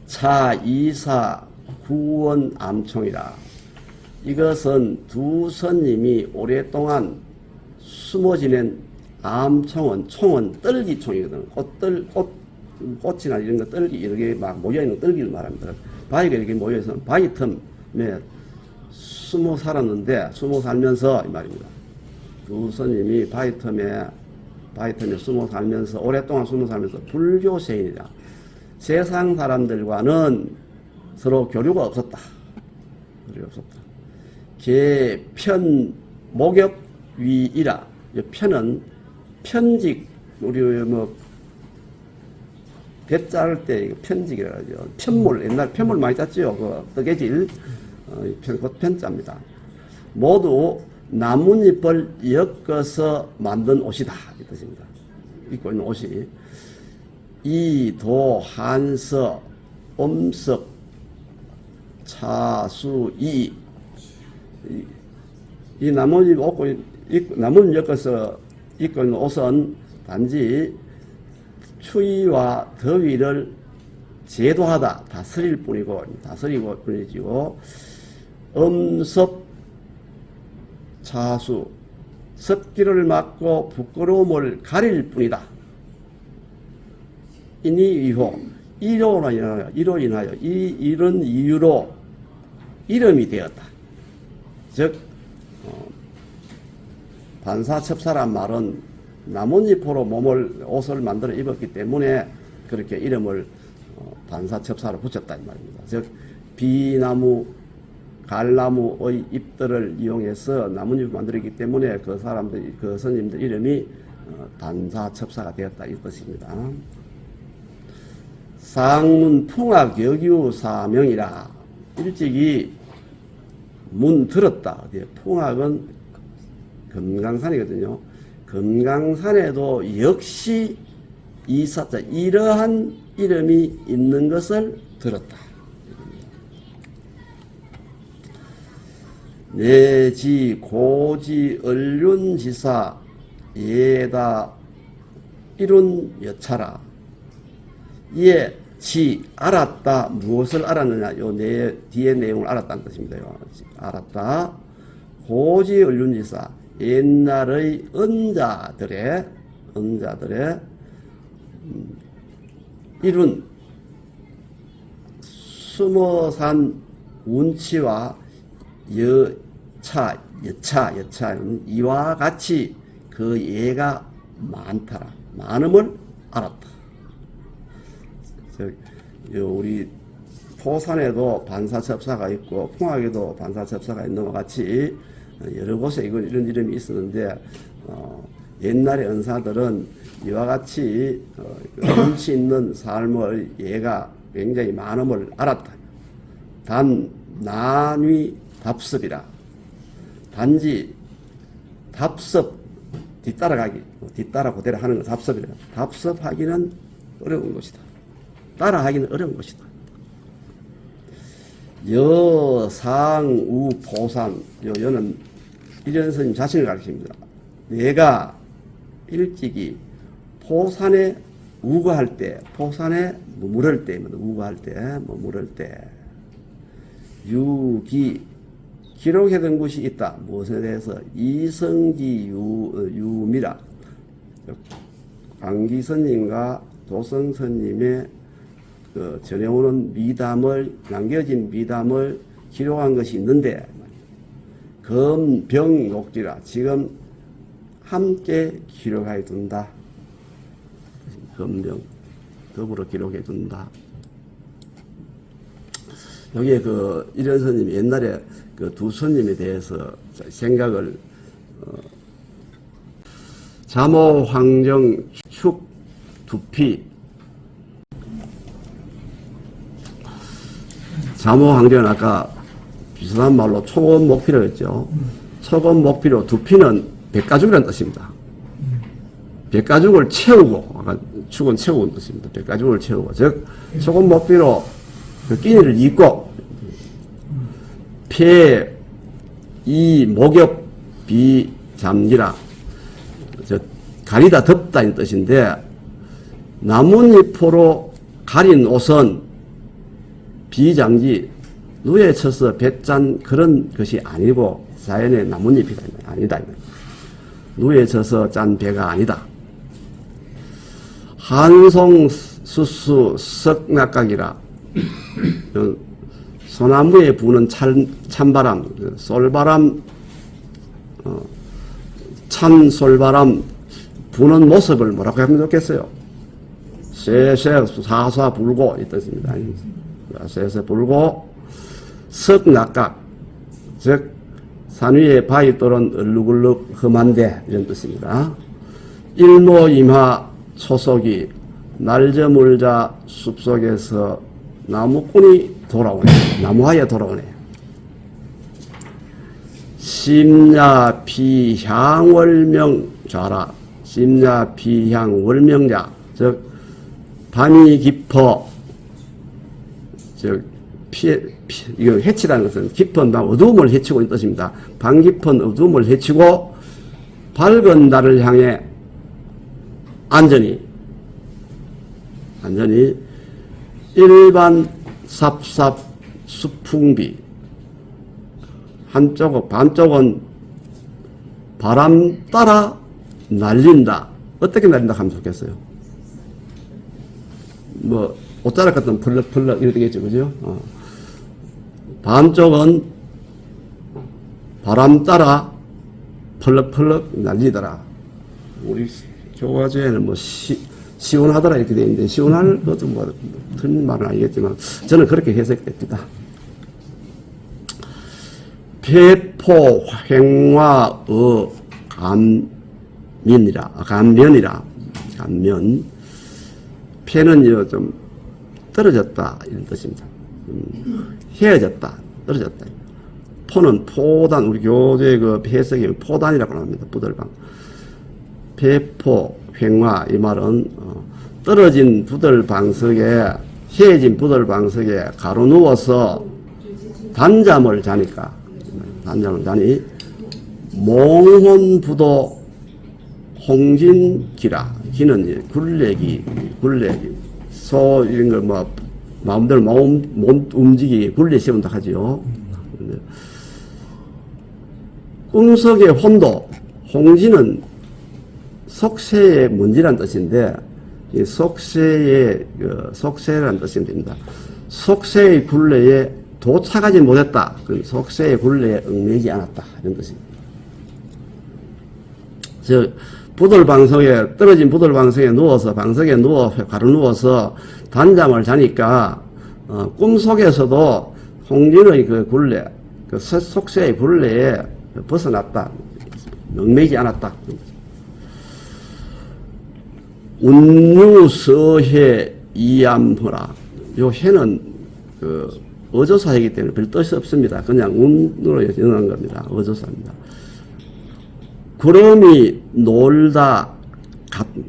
차이사 구원 암총이라. 이것은 두 스님이 오랫동안 숨어 지낸 총은 떨기총이거든. 꽃이나 이런 거 떨기 이렇게 막 모여있는 떨기를 말합니다. 바위가 이렇게 모여있으면 바위 틈에 숨어 살면서 이 말입니다. 두 스님이 바위 틈에 숨어 살면서 오랫동안 숨어 살면서 불교세인이라. 세상 사람들과는 서로 교류가 없었다. 개편 목욕 위이라. 편은 편직, 우리 배 자를 때 편직이라 하죠. 편물, 옛날 편물 많이 짰죠. 그 뜨개질, 곧 편자입니다. 모두 나뭇잎을 엮어서 만든 옷이다 이 뜻입니다. 입고 있는 옷이 이, 도, 한서, 엄석, 차수, 이 나뭇잎 나뭇잎 엮어서 입고 있는 옷은 단지 추위와 더위를 제도하다 다스릴 뿐이고 다스리고 뿐이지고 엄섭 차수 습기를 막고 부끄러움을 가릴 뿐이다. 이니 위호 이로 인하여 이런 이유로 이름이 되었다. 즉 반사첩사란 말은 나뭇잎으로 옷을 만들어 입었기 때문에 그렇게 이름을 반사첩사로 붙였다 이 말입니다. 즉 비나무, 갈나무의 잎들을 이용해서 나뭇잎을 만들었기 때문에 그 사람들, 그 스님들 이름이 반사첩사가 되었다 이 뜻입니다. 상문 풍악 여규 사명이라 일찍이 문 들었다. 풍악은 금강산이거든요. 금강산에도 역시 이사자 이러한 이름이 있는 것을 들었다. 내지 고지 얼륜지사 예다 이룬 여차라. 예, 지 알았다. 무엇을 알았느냐? 요 뒤에 내용을 알았다는 뜻입니다. 알았다. 고지 얼륜지사 옛날의 은자들의 이룬 숨어산 운치와 여차는 이와 같이 그 예가 많더라. 많음을 알았다. 우리 포산에도 반사첩사가 있고 풍악에도 반사첩사가 있는 것 같이 여러 곳에 이런 이름이 있었는데 옛날의 은사들은 이와 같이 운치 있는 삶의 예가 굉장히 많음을 알았다. 단 난위 답습이라. 단지 답습 뒤따라 그대로 하는 거 답습이라. 답습하기는 어려운 것이다. 따라하기는 어려운 것이다. 여상우 포산 여는 이전 스님 자신을 가르칩니다. 내가 일찍이 포산에 우거할 때, 포산에 머무를 때, 유기 기록해둔 것이 있다. 무엇에 대해서 이성기 유미라. 광기 스님과 도성 스님의 전해오는 남겨진 미담을 기록한 것이 있는데, 검병록지라. 지금 함께 기록해 둔다. 검병, 더불어 기록해 둔다. 여기에 이런 스님이 옛날에 두 스님에 대해서 생각을, 자모 황정 축 두피. 자모 황정은 아까 비슷한 말로 초건 목피라고 했죠. 초건 목피로 두피는 백가죽이라는 뜻입니다. 백가죽을 채우고, 아까 축은 채우는 뜻입니다. 백가죽을 채우고, 즉 초건 목피로 그 끼니를 입고, 폐, 이, 목욕, 비, 잠기라. 가리다, 덮다 이 뜻인데, 나뭇잎으로 가린 옷은 비장지, 누에 쳐서 배짠 그런 것이 아니고, 자연의 나뭇잎이다. 아니다. 누에 쳐서 짠 배가 아니다. 한송, 수수, 석낙각이라. 소나무에 부는 찬바람, 솔바람, 찬 솔바람 부는 모습을 뭐라고 하면 좋겠어요? 쇠쇠 사사 불고 이 뜻입니다. 쇠쇠 불고 석낙각, 즉 산 위에 바위 또는 얼룩얼룩 험한데 이런 뜻입니다. 일모임하 초속이 날저물자 숲속에서 나무꾼이 돌아오네. 나무하에 돌아오네. 심야 비향월명 좌라. 심야 비향월명자. 즉 밤이 깊어. 즉 이거 해치라는 것은 깊은 밤 어두움을 해치고 있는 뜻입니다. 밤 깊은 어두움을 해치고 밝은 날을 향해 안전히 일반 삽삽 수풍비. 반쪽은 바람 따라 날린다. 어떻게 날린다 하면 좋겠어요? 뭐 옷자락 같은 펄럭펄럭 이렇게 되겠죠, 그죠? 반쪽은 바람 따라 펄럭펄럭 날리더라. 우리 교과서에는 뭐 시원하더라 이렇게 되어 있는데, 시원할 것도 뭐 틀린 말은 아니겠지만 저는 그렇게 해석됩니다. 폐포 횡화의 감면이라. 폐는 좀 떨어졌다 이런 뜻입니다. 헤어졌다, 떨어졌다. 포는 포단, 우리 교재 그 해석이 포단이라고 합니다. 부들방. 폐포 횡화, 이 말은 떨어진 부들방석에, 헤어진 부들방석에 가로 누워서 단잠을 자니 몽혼부도 홍진기라. 기는 굴레기 소 이런 걸 뭐 마음대로 못 움직이게 굴레 세운다 하지요. 꿈속의 혼도, 홍진은 속세의 먼지란 뜻인데, 이 속세란 뜻이 됩니다. 속세의 굴레에 도착하지 못했다. 그 속세의 굴레에 얽매이지 않았다. 이런 뜻입니다. 떨어진 부들방석에 가로 누워서 단잠을 자니까, 꿈속에서도 홍진의 그 굴레, 그 속세의 굴레에 벗어났다. 얽매이지 않았다. 운유서해 이암허라. 요 해는 어조사이기 때문에 별 뜻이 없습니다. 그냥 운으로 전한 겁니다. 어조사입니다. 구름이 놀다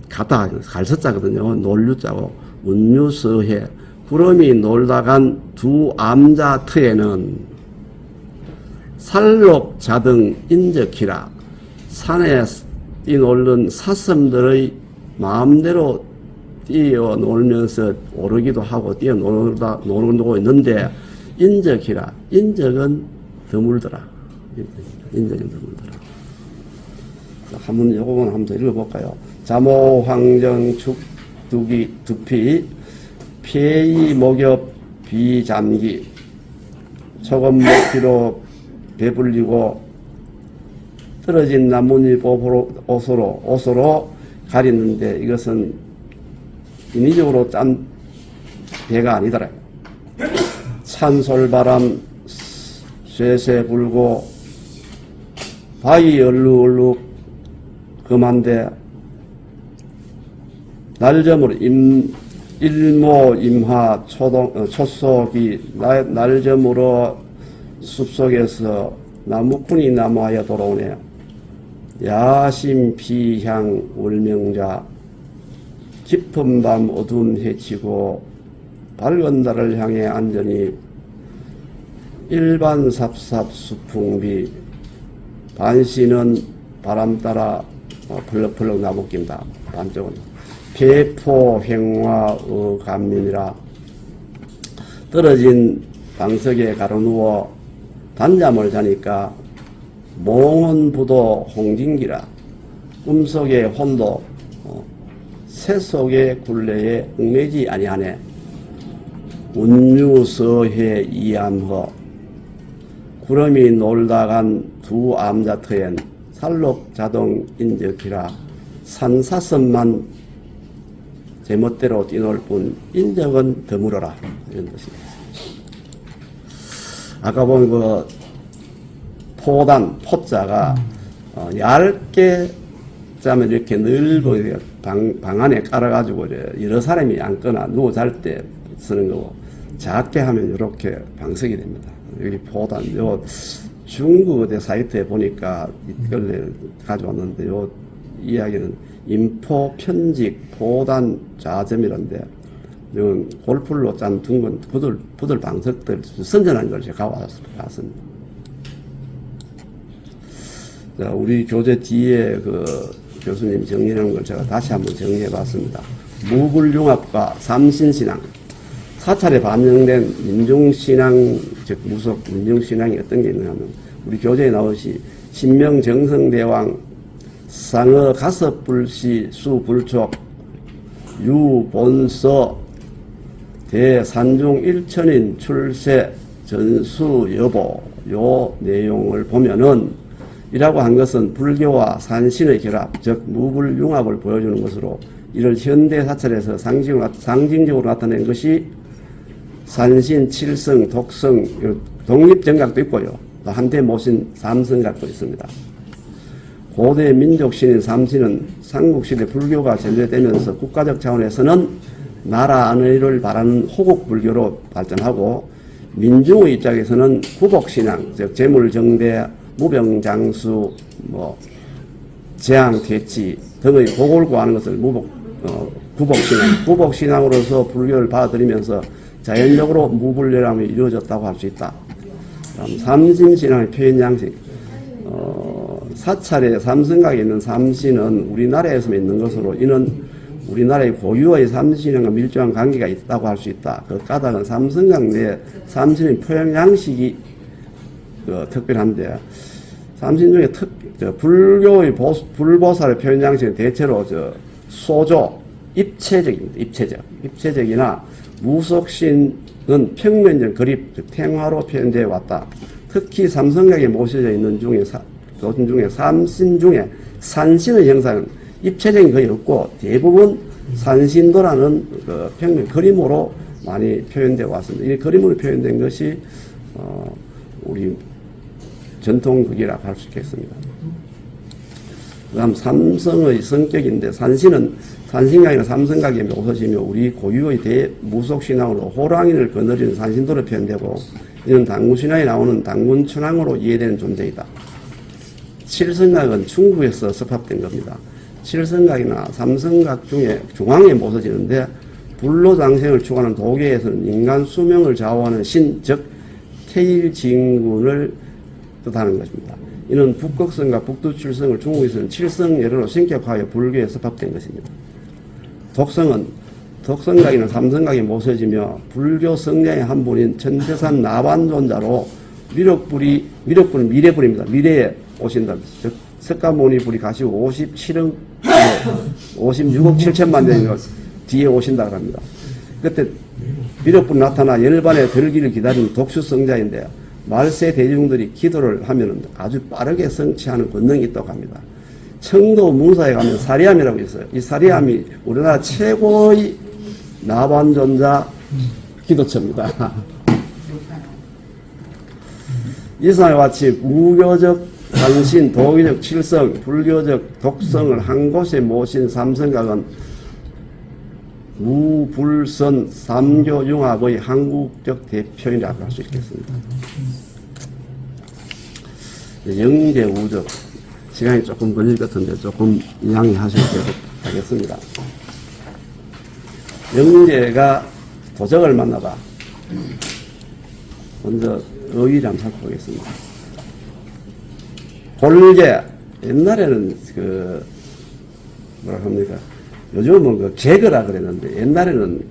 가다 갈서자거든요. 놀유자고 운유서해. 구름이 놀다 간 두 암자터에는 살록자등 인적히라. 산에 뛰놀는 사슴들의 마음대로 뛰어놀면서 오르기도 하고 뛰어놀고 있는데, 인적이라. 인적은 드물더라. 인적은 드물더라. 요거는 한번 더 읽어볼까요? 자모황정 축두기 두피 폐이 목엽 비잠기 초금 먹기로 배불리고 떨어진 나뭇잎 옷으로 가리는데, 이것은 인위적으로 짠 배가 아니더라. 찬솔바람 쇠쇠 불고 바위 얼룩얼룩 금한데, 날점으로 일모임하 초속이 날점으로 숲속에서 나무꾼이 나무하여 돌아오네. 야심 비향 월명자 깊은 밤 어두움 헤치고 밝은 달을 향해 안전히 일반 삽삽 수풍비 반시는 바람 따라 펄럭펄럭 나부낀다. 반쪽은 폐포 횡화의 감민이라. 떨어진 방석에 가로누워 단잠을 자니까 몽혼부도 홍진기라. 꿈속의 혼도 새 속의 굴레에 얽매지 아니하네. 운유서해 이암허. 구름이 놀다 간 두 암자터엔 살록자동 인적이라. 산사슴만 제멋대로 뛰놀 뿐 인적은 드물어라. 이런 뜻입니다. 아까 본 그 포자가 얇게 짜면 이렇게 늘고 방 안에 깔아가지고 여러 사람이 앉거나 누워 잘 때 쓰는 거고, 작게 하면 이렇게 방석이 됩니다. 여기 포단, 중국 어디 사이트에 보니까 이걸 가져왔는데 요 이야기는 인포 편직 포단 좌점이란데 이건 골풀로 짠 둥근 부들 방석들 선전한 걸 제가 가왔습니다. 자, 우리 교재 뒤에 그 교수님 정리하는 걸 제가 다시 한번 정리해 봤습니다. 무불융합과 삼신신앙. 사찰에 반영된 민중신앙, 즉 무속 민중신앙이 어떤 게 있느냐 하면 우리 교재에 나오시 신명정성대왕 상어 가섭불시 수불촉 유본서 대산중 일천인 출세 전수 여보 요 내용을 보면은 이라고 한 것은 불교와 산신의 결합, 즉 무불융합을 보여주는 것으로 이를 현대 사찰에서 상징적으로 나타낸 것이 산신, 칠성, 독성, 독립정각도 있고요. 또 한때 모신 삼성각도 있습니다. 고대 민족신인 삼신은 삼국시대 불교가 전래되면서 국가적 차원에서는 나라 안의를 바라는 호국불교로 발전하고 민중의 입장에서는 구복신앙, 즉 재물정대, 무병장수, 재앙퇴치 등의 복을 구하는 것을 구복신앙, 구복신앙으로서 불교를 받아들이면서 자연적으로 무불열함이 이루어졌다고 할 수 있다. 삼신신앙의 표현 양식. 사찰에 삼성각에 있는 삼신은 우리나라에서만 있는 것으로 이는 우리나라의 고유의 삼신과 밀접한 관계가 있다고 할 수 있다. 그 까닭은 삼성각 내에 삼신의 표현 양식이 특별한데 삼신 중에 불교의 불보살의 표현 양식은 대체로 소조, 입체적입니다. 입체적이나 무속신은 평면적 그립, 즉 탱화로 표현되어 왔다. 특히 삼성각에 모셔져 있는 도신 중에 삼신 중에 산신의 형상은 입체적인 거의 없고 대부분 산신도라는 평면 그림으로 많이 표현되어 왔습니다. 이 그림으로 표현된 것이 우리 전통극이라고 할 수 있겠습니다. 그 다음 삼성의 성격인데 산신은 산신각이나 삼성각에 모서지며 우리 고유의 대무속신앙으로 호랑이를 거느리는 산신도로 표현되고 이는 당군신앙에 나오는 당군천왕으로 이해되는 존재이다. 칠성각은 중국에서 섭합된 겁니다. 칠성각이나 삼성각 중에 중앙에 모서지는데 불로장생을 추구하는 도계에서는 인간 수명을 좌우하는 신, 즉 태일진군을 뜻하는 것입니다. 이는 북극성과 북두칠성을 중국에서는 칠성예로로 신격화하여 불교에 섭합된 것입니다. 독성은 독성각이나 삼성각에 모서지며 불교 성량의 한 분인 천태산 나반존자로 미륵불은 미래불입니다. 미래에 오신다. 즉 석가모니 불이 가시고 56억 7천만 년 뒤에 오신다고 합니다. 그때 미륵불이 나타나 열반에 들기를 기다리는 독수성자인데 말세 대중들이 기도를 하면 아주 빠르게 성취하는 권능이 있다고 합니다. 청도 뭉사에 가면 사리암이라고 있어요. 이 사리암이 우리나라 최고의 나반존자 기도처입니다. 이상과 같이 무교적 산신, 도교적 칠성, 불교적 독성을 한 곳에 모신 삼성각은 무불선 삼교융합의 한국적 대표이라고 할 수 있겠습니다. 영재우적 시간이 조금 걸릴 것 같은데 조금 양해하시도록 하겠습니다. 영재가 도적을 만나봐. 먼저 의의를 한번 살펴보겠습니다. 골계, 옛날에는 뭐라 합니까? 요즘은 개거라 그랬는데, 옛날에는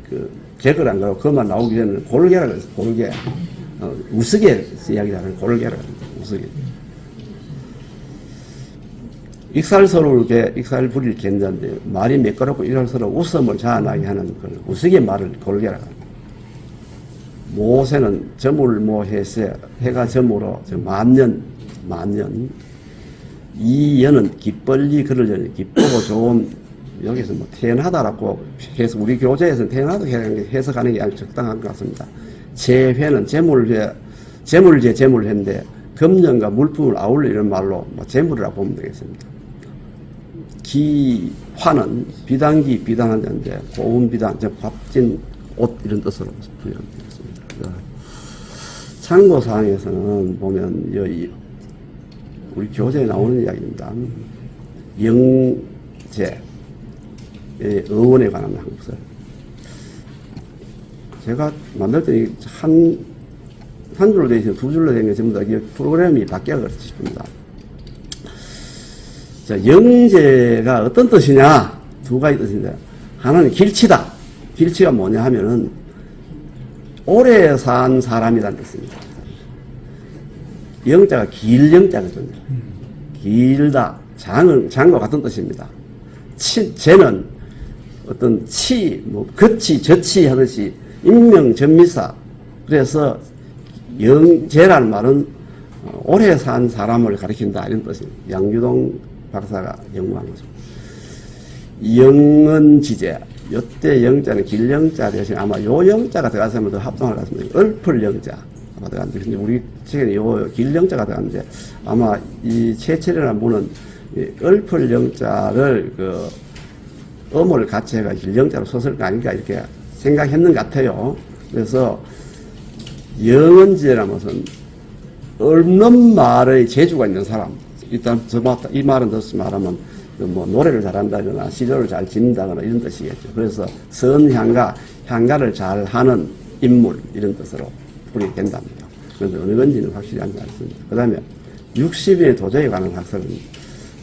개거란 거고, 그것만 나오기 전에는 골계라 그랬어요, 골계. 우스개 이야기하는 골계라 그랬어요, 우스개. 익살스러울 개, 익살부릴 개인데, 말이 매끄럽고 익살스러워 웃음을 자아나게 하는 그런 우스개 말을 골계라 합니다. 모세는 저물모해세, 해가 저물어, 만년. 이연은 기빨리 그를 전에 기쁘고 좋은, 여기서 태어나다라고 해서 우리 교재에서는 태어나다 해석하는 게 아주 적당한 것 같습니다. 재회는 재물회인데 금전과 물품을 아울리는 말로 재물이라고 보면 되겠습니다. 기화는 비단기, 비단한 데인데 고운 비단, 즉 값진 옷 이런 뜻으로 부여되겠습니다. 참고사항에서는 보면 우리 교재에 나오는 이야기입니다. 영제, 의원에 관한 항목을. 제가 만들 때 한 줄로 되어 있어요. 두 줄로 되어 있는 게 전부 다 프로그램이 바뀌어가 싶습니다. 자, 영제가 어떤 뜻이냐? 두 가지 뜻인데, 하나는 길치다. 길치가 뭐냐 하면은, 오래 산 사람이라는 뜻입니다. 영자가 길 영자거든요. 길다. 장과 같은 뜻입니다. 제는 어떤 거치, 저치 하듯이 인명전미사. 그래서 영제라는 말은 오래 산 사람을 가리킨다. 이런 뜻입니다. 양규동 박사가 연구한 거죠. 영은지제. 요때 영자는 길영자 대신 아마 요 영자가 들어갔으면 더 합동할 것 같습니다. 얼풀 영자. 아마 들어갔는데, 근데 우리 책에는 요 길영자가 들어갔는데, 아마 이 최철이라는 분은 얼풀 영자를 어물 같이 해가 길영자로 썼을 거 아닌가 이렇게 생각했는 것 같아요. 그래서 영은지제라는 것은 없는 말의 재주가 있는 사람. 일단 이 말은 더 말하면 뭐 노래를 잘한다거나 시조를 잘 짓는다거나 이런 뜻이겠죠. 그래서 향가를 잘하는 인물 이런 뜻으로 풀이 된답니다. 그래서 어느 건지는 확실히 알지 않습니다. 그 다음에 60의 도저에 관한 학설은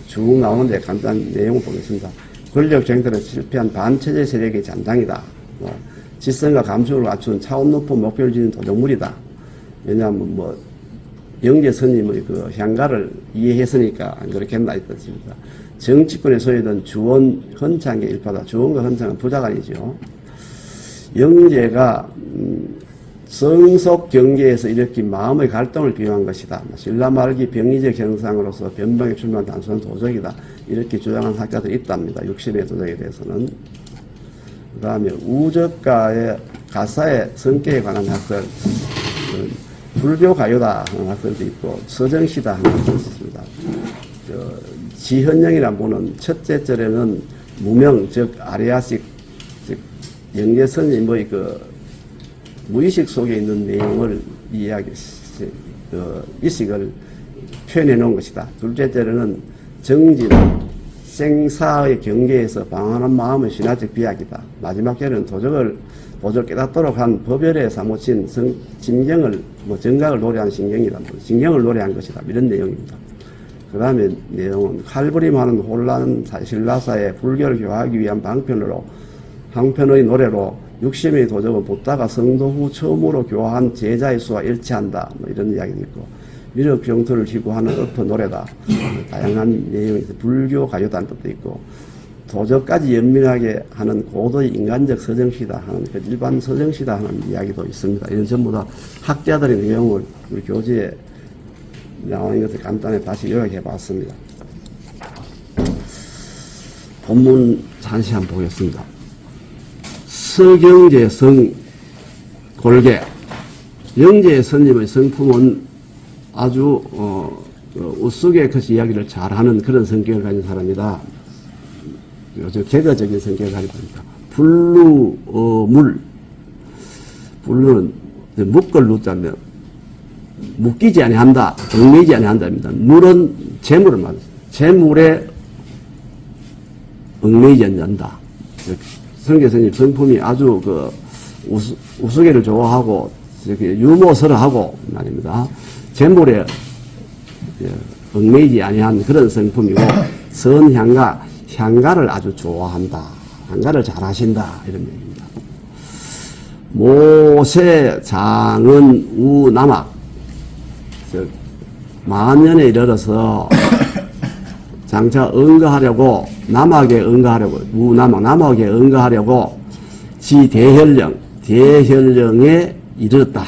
쭉 나오는데 간단한 내용을 보겠습니다. 권력 정권에 실패한 반체제 세력의 잔당이다. 지성과 감수를 갖춘 차원 높은 목표를 지닌 도적물이다. 왜냐하면 영제 스님의 향가를 이해했으니까 그렇게 했나 이 뜻입니다. 정치권에 소유된 주원 헌창의 일파다. 주원과 헌창은 부자간이죠. 영제가 성속 경계에서 일으킨 마음의 갈등을 비유한 것이다. 신라 말기 병리적 현상으로서 변방에 출마한 단순한 도적이다. 이렇게 주장한 학자들이 있답니다. 60의 도적에 대해서는. 그 다음에 우적가의 가사의 성격에 관한 학설, 불교 가요다 하는 학설도 있고, 서정시다 하는 학설도 있습니다. 지현영이라는 분은 첫째 절에는 무명, 즉 아리아식, 즉 영제 스님의 무의식 속에 있는 내용을 의식을 표현해 놓은 것이다. 둘째 절에는 정진, 생사의 경계에서 방황하는 마음의 신화적 비약이다. 마지막 절에는 도적을 깨닫도록 한 법열에 사무친 정각을 노래한 신경이다. 신경을 노래한 것이다. 이런 내용입니다. 그 다음에 내용은 칼부림하는 혼란 신라사에 불교를 교화하기 위한 방편의 노래로 60명의 도적은 붓다가 성도 후 처음으로 교화한 제자의 수와 일치한다. 이런 이야기도 있고, 미륵 병투를 희구하는 엎어 노래다. 다양한 내용이 있어. 불교 가요다는 뜻도 있고, 도적까지 연민하게 하는 고도의 인간적 서정시다 하는 일반 서정시다 하는 이야기도 있습니다. 이런 전부 다 학자들의 내용을 우리 교재에 나오는 것을 간단히 다시 요약해 봤습니다. 본문 잠시 한번 보겠습니다. 서경제 성골계. 영제 스님의 성품은 아주 우스개 것이 이야기를 잘하는 그런 성격을 가진 사람이다. 요즘 개거적인 성격을 가지고 있다. 불루, 불루는 묶을 루자면 묶이지 아니한다, 얽매이지 아니한다입니다. 물은 재물을 말합니다. 재물에 얽매이지 않는다. 성계스님 성품이 아주 우스개를 좋아하고 이렇게 유머스러하고 말입니다. 재물에 얽매이지 아니한 그런 성품이고, 향가를 아주 좋아한다. 향가를 잘하신다. 이런 얘기입니다. 모세, 장은, 우, 남악. 만년에 이르러서 장차 응거하려고, 남악에 응거하려고, 남악에 응거하려고 대현령에 이르렀다.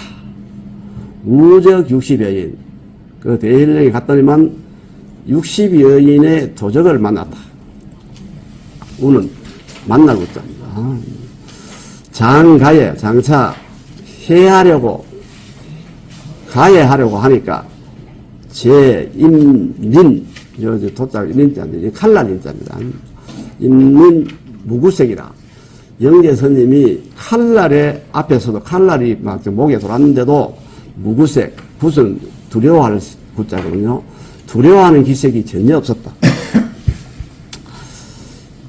우적 60여인. 그 대현령에 갔더니만 60여인의 도적을 만났다. 우는 만나고 있답니다. 장차 가해하려고 하니까 도자가 인자인데 칼날 인자입니다. 인민 무구색이라. 영제 스님이 칼날의 앞에서도 칼날이 막 목에 돌았는데도 무구색, 굿은 두려워할 구자거든요. 두려워하는 기색이 전혀 없었다.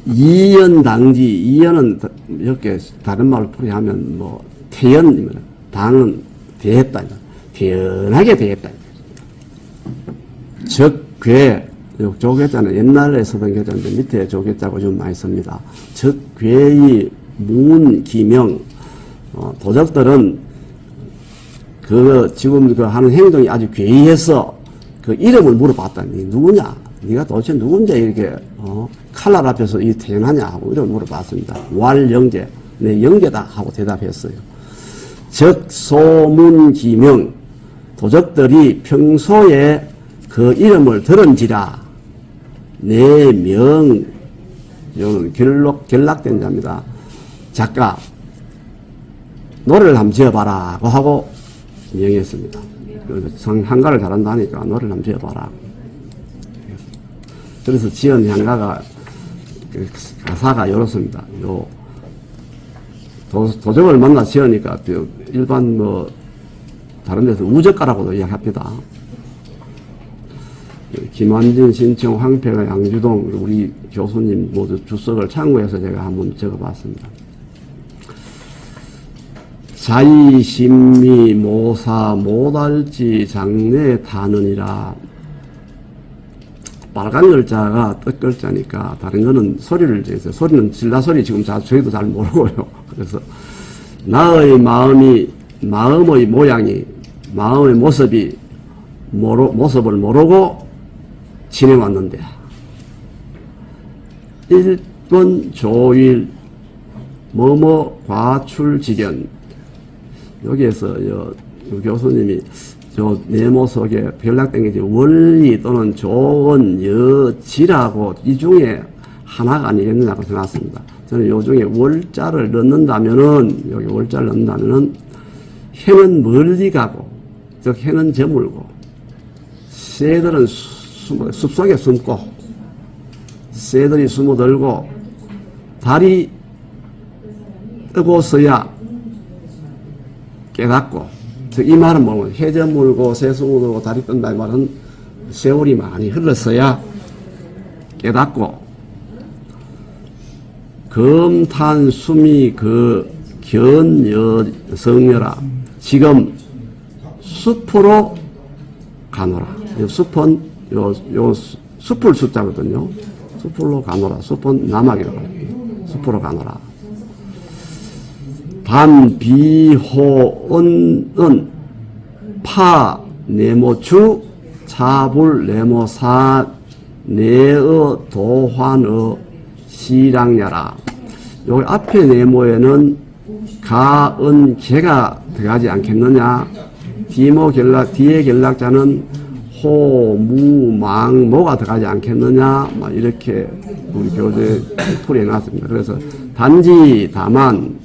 이연당지, 이연은 이렇게 다른 말로 풀이하면 뭐 태연이면 당은 대했다. 태연하게 대했다. 적괴, 조계자는 옛날에 쓰던 계자인데 밑에 조계자고 좀 많이 씁니다. 적괴의 문기명, 도적들은 지금 하는 행동이 아주 괴이해서 그 이름을 물어봤다니, 누구냐? 네가 도대체 누군지 이렇게, 칼날 앞에서 이 태어나냐? 하고 이름을 물어봤습니다. 왈영제, 네, 영제다. 하고 대답했어요. 적소문기명, 도적들이 평소에 그 이름을 들은지라, 내 명, 이거는 결락된 자입니다. 작가, 노래를 한번 지어봐라고 하고 명했습니다. 한가를 잘한다니까 노래를 한번 지어봐라. 그래서 지은 향가가, 가사가 이렇습니다. 도적을 만나 지으니까 일반 다른 데서 우적가라고도 이야기합니다. 김환진, 신청, 황폐가, 양주동, 우리 교수님 모두 주석을 참고해서 제가 한번 적어봤습니다. 자의심미 모사 못알지 장래 타느니라. 빨간 글자가 뜻 글자니까 다른 거는 소리를 제서 소리는 질라소리 지금 저희도 잘 모르고요. 그래서 나의 마음의 모양이, 마음의 모습을 모르고 지내왔는데 1번 조일 뭐뭐 과출지견. 여기에서 교수님이 저 네모 속에 별락된 게 원리 또는 좋은 여지라고 이 중에 하나가 아니겠느냐고 생각했습니다. 저는 요 중에 월자를 넣는다면은, 여기 월자를 넣는다면은 해는 멀리 가고, 즉 해는 저물고, 새들은 숲속에 숨고, 새들이 숨어들고, 달이 뜨고서야 깨닫고, 이 말은 뭐냐면 해 저물고 새 숨어들고 달이 뜬다 이 말은 세월이 많이 흘렀어야 깨닫고, 검탄 숨이 견여성여라. 지금 숲으로 가노라. 숲은 숲을 숫자거든요. 숲으로 가노라. 숲은 남학이라고 해요. 숲으로 가노라. 단비호은 파 네모주 차불 네모사 내어 도환어 시랑야라. 여기 앞에 네모에는 가은 개가 들어가지 않겠느냐. 뒤에 결락자는 호무망모가 들어가지 않겠느냐. 이렇게 우리 교재에 풀이해놨습니다. 그래서 단지 다만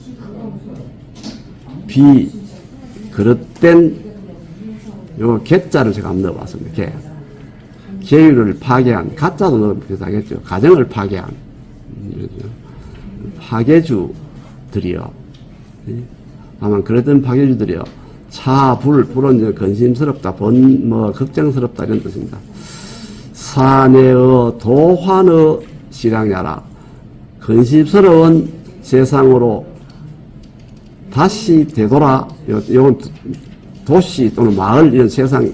그릇된 요 개자를 제가 한번 넣어봤습니다. 계율을 파괴한, 가짜도 넣으면 비슷하겠죠. 가정을 파괴한 파괴주들이요. 다만 그랬던 파괴주들이요. 불은 근심스럽다, 걱정스럽다 이런 뜻입니다. 사내의 도환의 시랑야라. 근심스러운 세상으로 다시 되돌아, 이건 도시 또는 마을 이런 세상,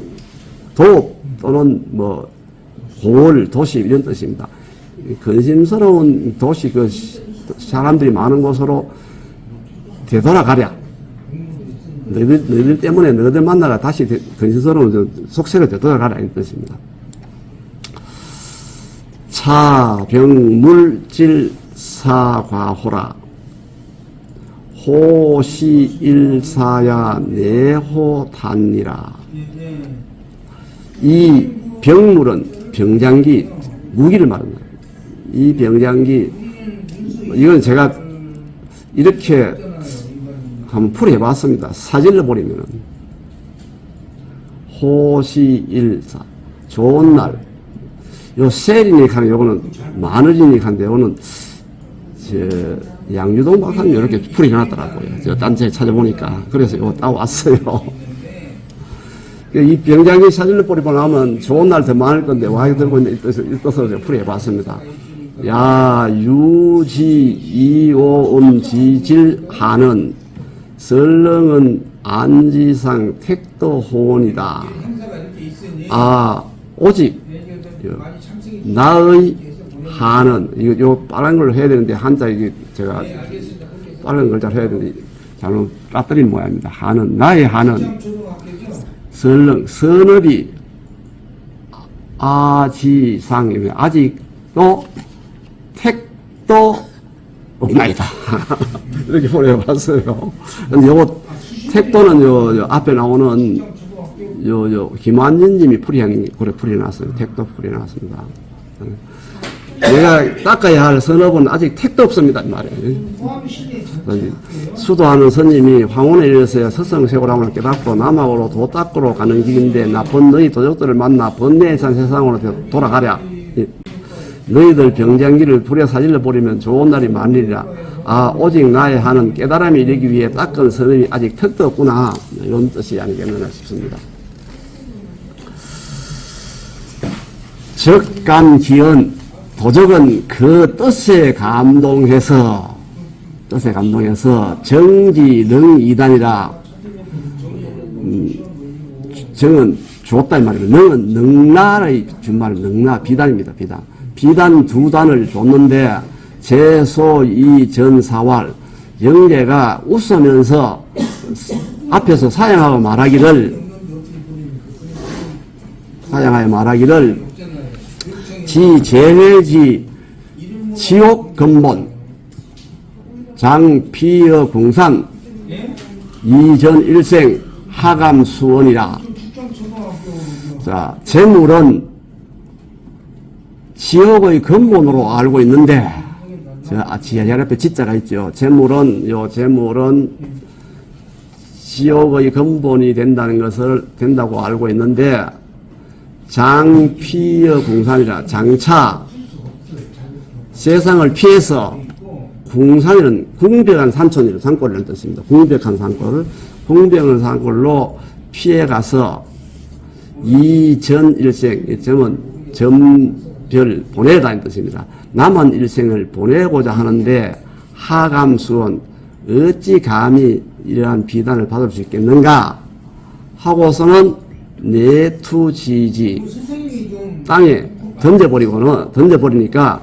또는 고을, 도시 이런 뜻입니다. 근심스러운 도시, 사람들이 많은 곳으로 되돌아가랴. 너희들 때문에 너희들 만나가 다시 근심스러운 속세로 되돌아가랴 이런 뜻입니다. 차병물질 사과호라. 호시일사야 내호단니라. 이 병물은 병장기, 무기를 말합니다. 이 병장기, 이건 제가 이렇게 한번 풀이해봤습니다. 사진을 보려면은 호시일사, 좋은 날, 요 셀이니까 요거는 마늘이니까 요거는 양주동 박사님 이렇게 풀이 해놨더라고요. 제가 딴 데 찾아보니까. 그래서 이거 따왔어요. 이 병장기 사진을 뿌리고 나면 좋은 날 더 많을 건데, 와 들고 있는 이 뜻을 풀이해봤습니다. 야, 유지, 이오음, 지질, 하는, 설렁은 안지상 택도호원이다. 아, 오직, 나의 하는, 요 빨간 걸로 해야 되는데, 한자, 이게 제가 빨간 글자로 해야 되는데, 잘못 까뜨린 모양입니다. 하는, 나의 하는, 설렁, 서너비, 아지상이면, 아직도 택도 없나이다. 이렇게 보내봤어요. 근데 요거, 택도는 요 앞에 나오는 김한진 님이 풀이해놨어요. 택도 풀이해놨습니다. 내가 닦아야 할 선업은 아직 택도 없습니다. 이 말이에요. 수도하는 스님이 황혼에 이르러서 서성세고람을 깨닫고 남학으로 도 닦으러 가는 길인데 나쁜 너희 도적들을 만나 번뇌에 찬 세상으로 돌아가랴. 너희들 병장기를 불에 사질러 버리면 좋은 날이 많으리라. 아, 오직 나의 하는 깨달음이 이르기 위해 닦은 선업이 아직 택도 없구나. 이런 뜻이 아니겠느냐 싶습니다. 적간기연, 도적은 그 뜻에 감동해서 정지능이단이라. 정은 줬다 이 말입니다. 능은 능나의 준말 능나 비단입니다. 비단 두 단을 줬는데 제소 이전사왈 영계가 웃으면서 앞에서 사양하고 말하기를 지제회지 지옥 근본 장피여 궁산 이전 일생 하감 수원이라. 자, 재물은 지옥의 근본으로 알고 있는데, 지하 옆에 지자가 있죠. 재물은 지옥의 근본이 된다고 알고 있는데, 장피여 궁산이라. 장차 세상을 피해서 궁산이는 궁벽한 산촌이라. 산골이라는 뜻입니다. 궁벽한 산골로 피해가서 이전 일생, 점별 보내다는 뜻입니다. 남은 일생을 보내고자 하는데 하감수원 어찌 감히 이러한 비단을 받을 수 있겠는가 하고서는 내투지지 땅에 던져버리니까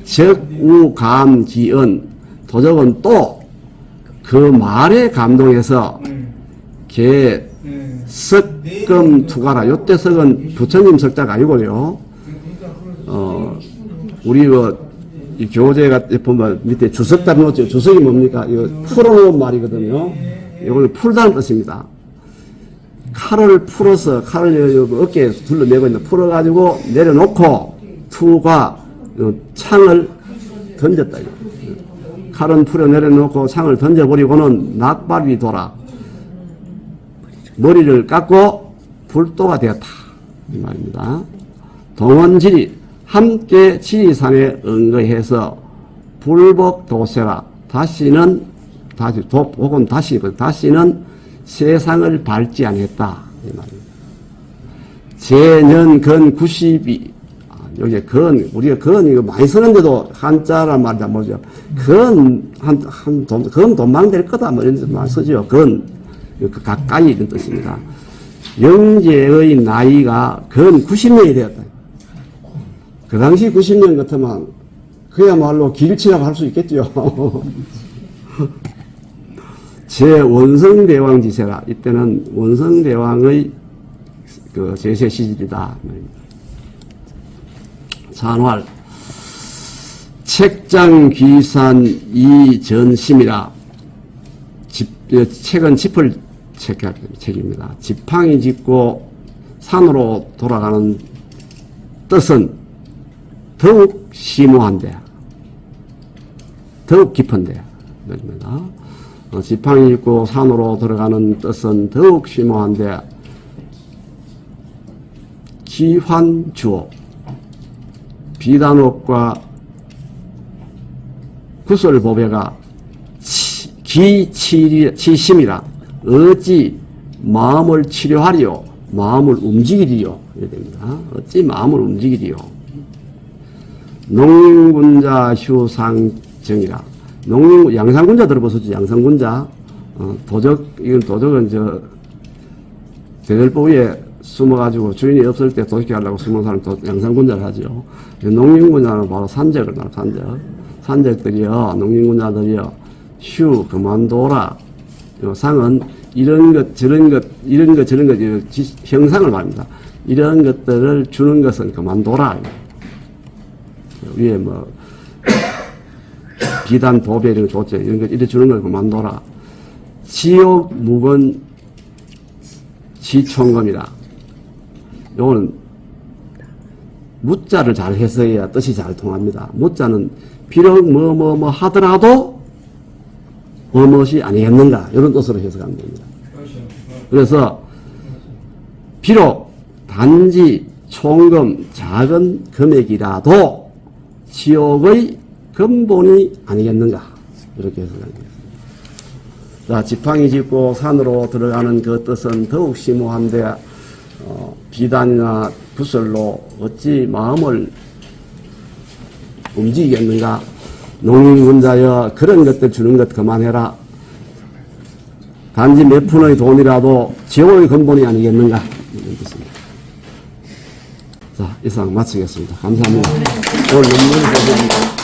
적우감기은 도적은 또 그 말에 감동해서 석금 투가라. 요때 석은 부처님 석자가 아니고요. 우리 이 교재가 보면 밑에 주석자 놓죠. 주석이 뭡니까? 이거 풀어놓은 말이거든요. 이거는 풀다는 뜻입니다. 칼을 풀어서 칼을 어깨에 둘러매고 있는 풀어가지고 내려놓고 투가 창을 던졌다. 칼은 풀어 내려놓고 창을 던져버리고는 낙발이 돌아 머리를 깎고 불도가 되었다. 이 말입니다. 동원질이 함께 지리산에 응거해서 불복도세라. 다시는 세상을 밟지 않겠다. 이 말입니다. 재년근 92. 여기 우리가 이거 많이 쓰는데도 한자란 말이 안 보죠. 건 돈망 될 거다. 뭐 이런 말 쓰죠. 가까이 이런 뜻입니다. 영재의 나이가 근 90년이 되었다. 그 당시 90년 같으면 그야말로 길치라고 할 수 있겠죠. 제 원성대왕 지세라. 이때는 원성대왕의 그 제세 시절이다. 산활 책장 귀산 이전심이라. 책은 짚을 책입니다. 지팡이 짚고 산으로 돌아가는 뜻은 더욱 심오한데, 더욱 깊은데, 입니다. 지팡이 짚고 산으로 들어가는 뜻은 더욱 심오한데, 기환주어, 비단옥과 구설보배가 기치심이라. 어찌 마음을 치료하리요 마음을 움직이리요. 이래야 됩니다. 어찌 마음을 움직이리요. 농민군자 휴상정이라. 양상군자 들어보셨죠? 양상군자. 이건 도적은 대결보위에 숨어가지고 주인이 없을 때 도적히 하려고 숨은 사람 양상군자를 하죠. 농민군자는 바로 산적을 말합니다. 산적들이요, 농민군자들이요, 그만둬라. 상은 이런 것, 저런 것, 형상을 말합니다. 이런 것들을 주는 것은 그만둬라. 위에 비단, 보배 이런 거 좋죠. 이런 거, 이래 주는 걸 그만둬라. 지옥, 묵은, 지총검이라. 요거는 무자를 잘 해석해야 뜻이 잘 통합니다. 무자는 비록 하더라도 무엇이 아니겠는가 이런 뜻으로 해석하면 됩니다. 그래서 비록 단지 총금 작은 금액이라도 지옥의 근본이 아니겠는가 이렇게 해석하면 됩니다. 자, 지팡이 짚고 산으로 들어가는 그 뜻은 더욱 심오한데 비단이나 구슬로 어찌 마음을 움직이겠는가. 농민군자여 그런 것들 주는 것 그만해라. 단지 몇 푼의 돈이라도 지옥의 근본이 아니겠는가 이런 뜻입니다. 자, 이상 마치겠습니다. 감사합니다. 오늘 논문 보겠습니다.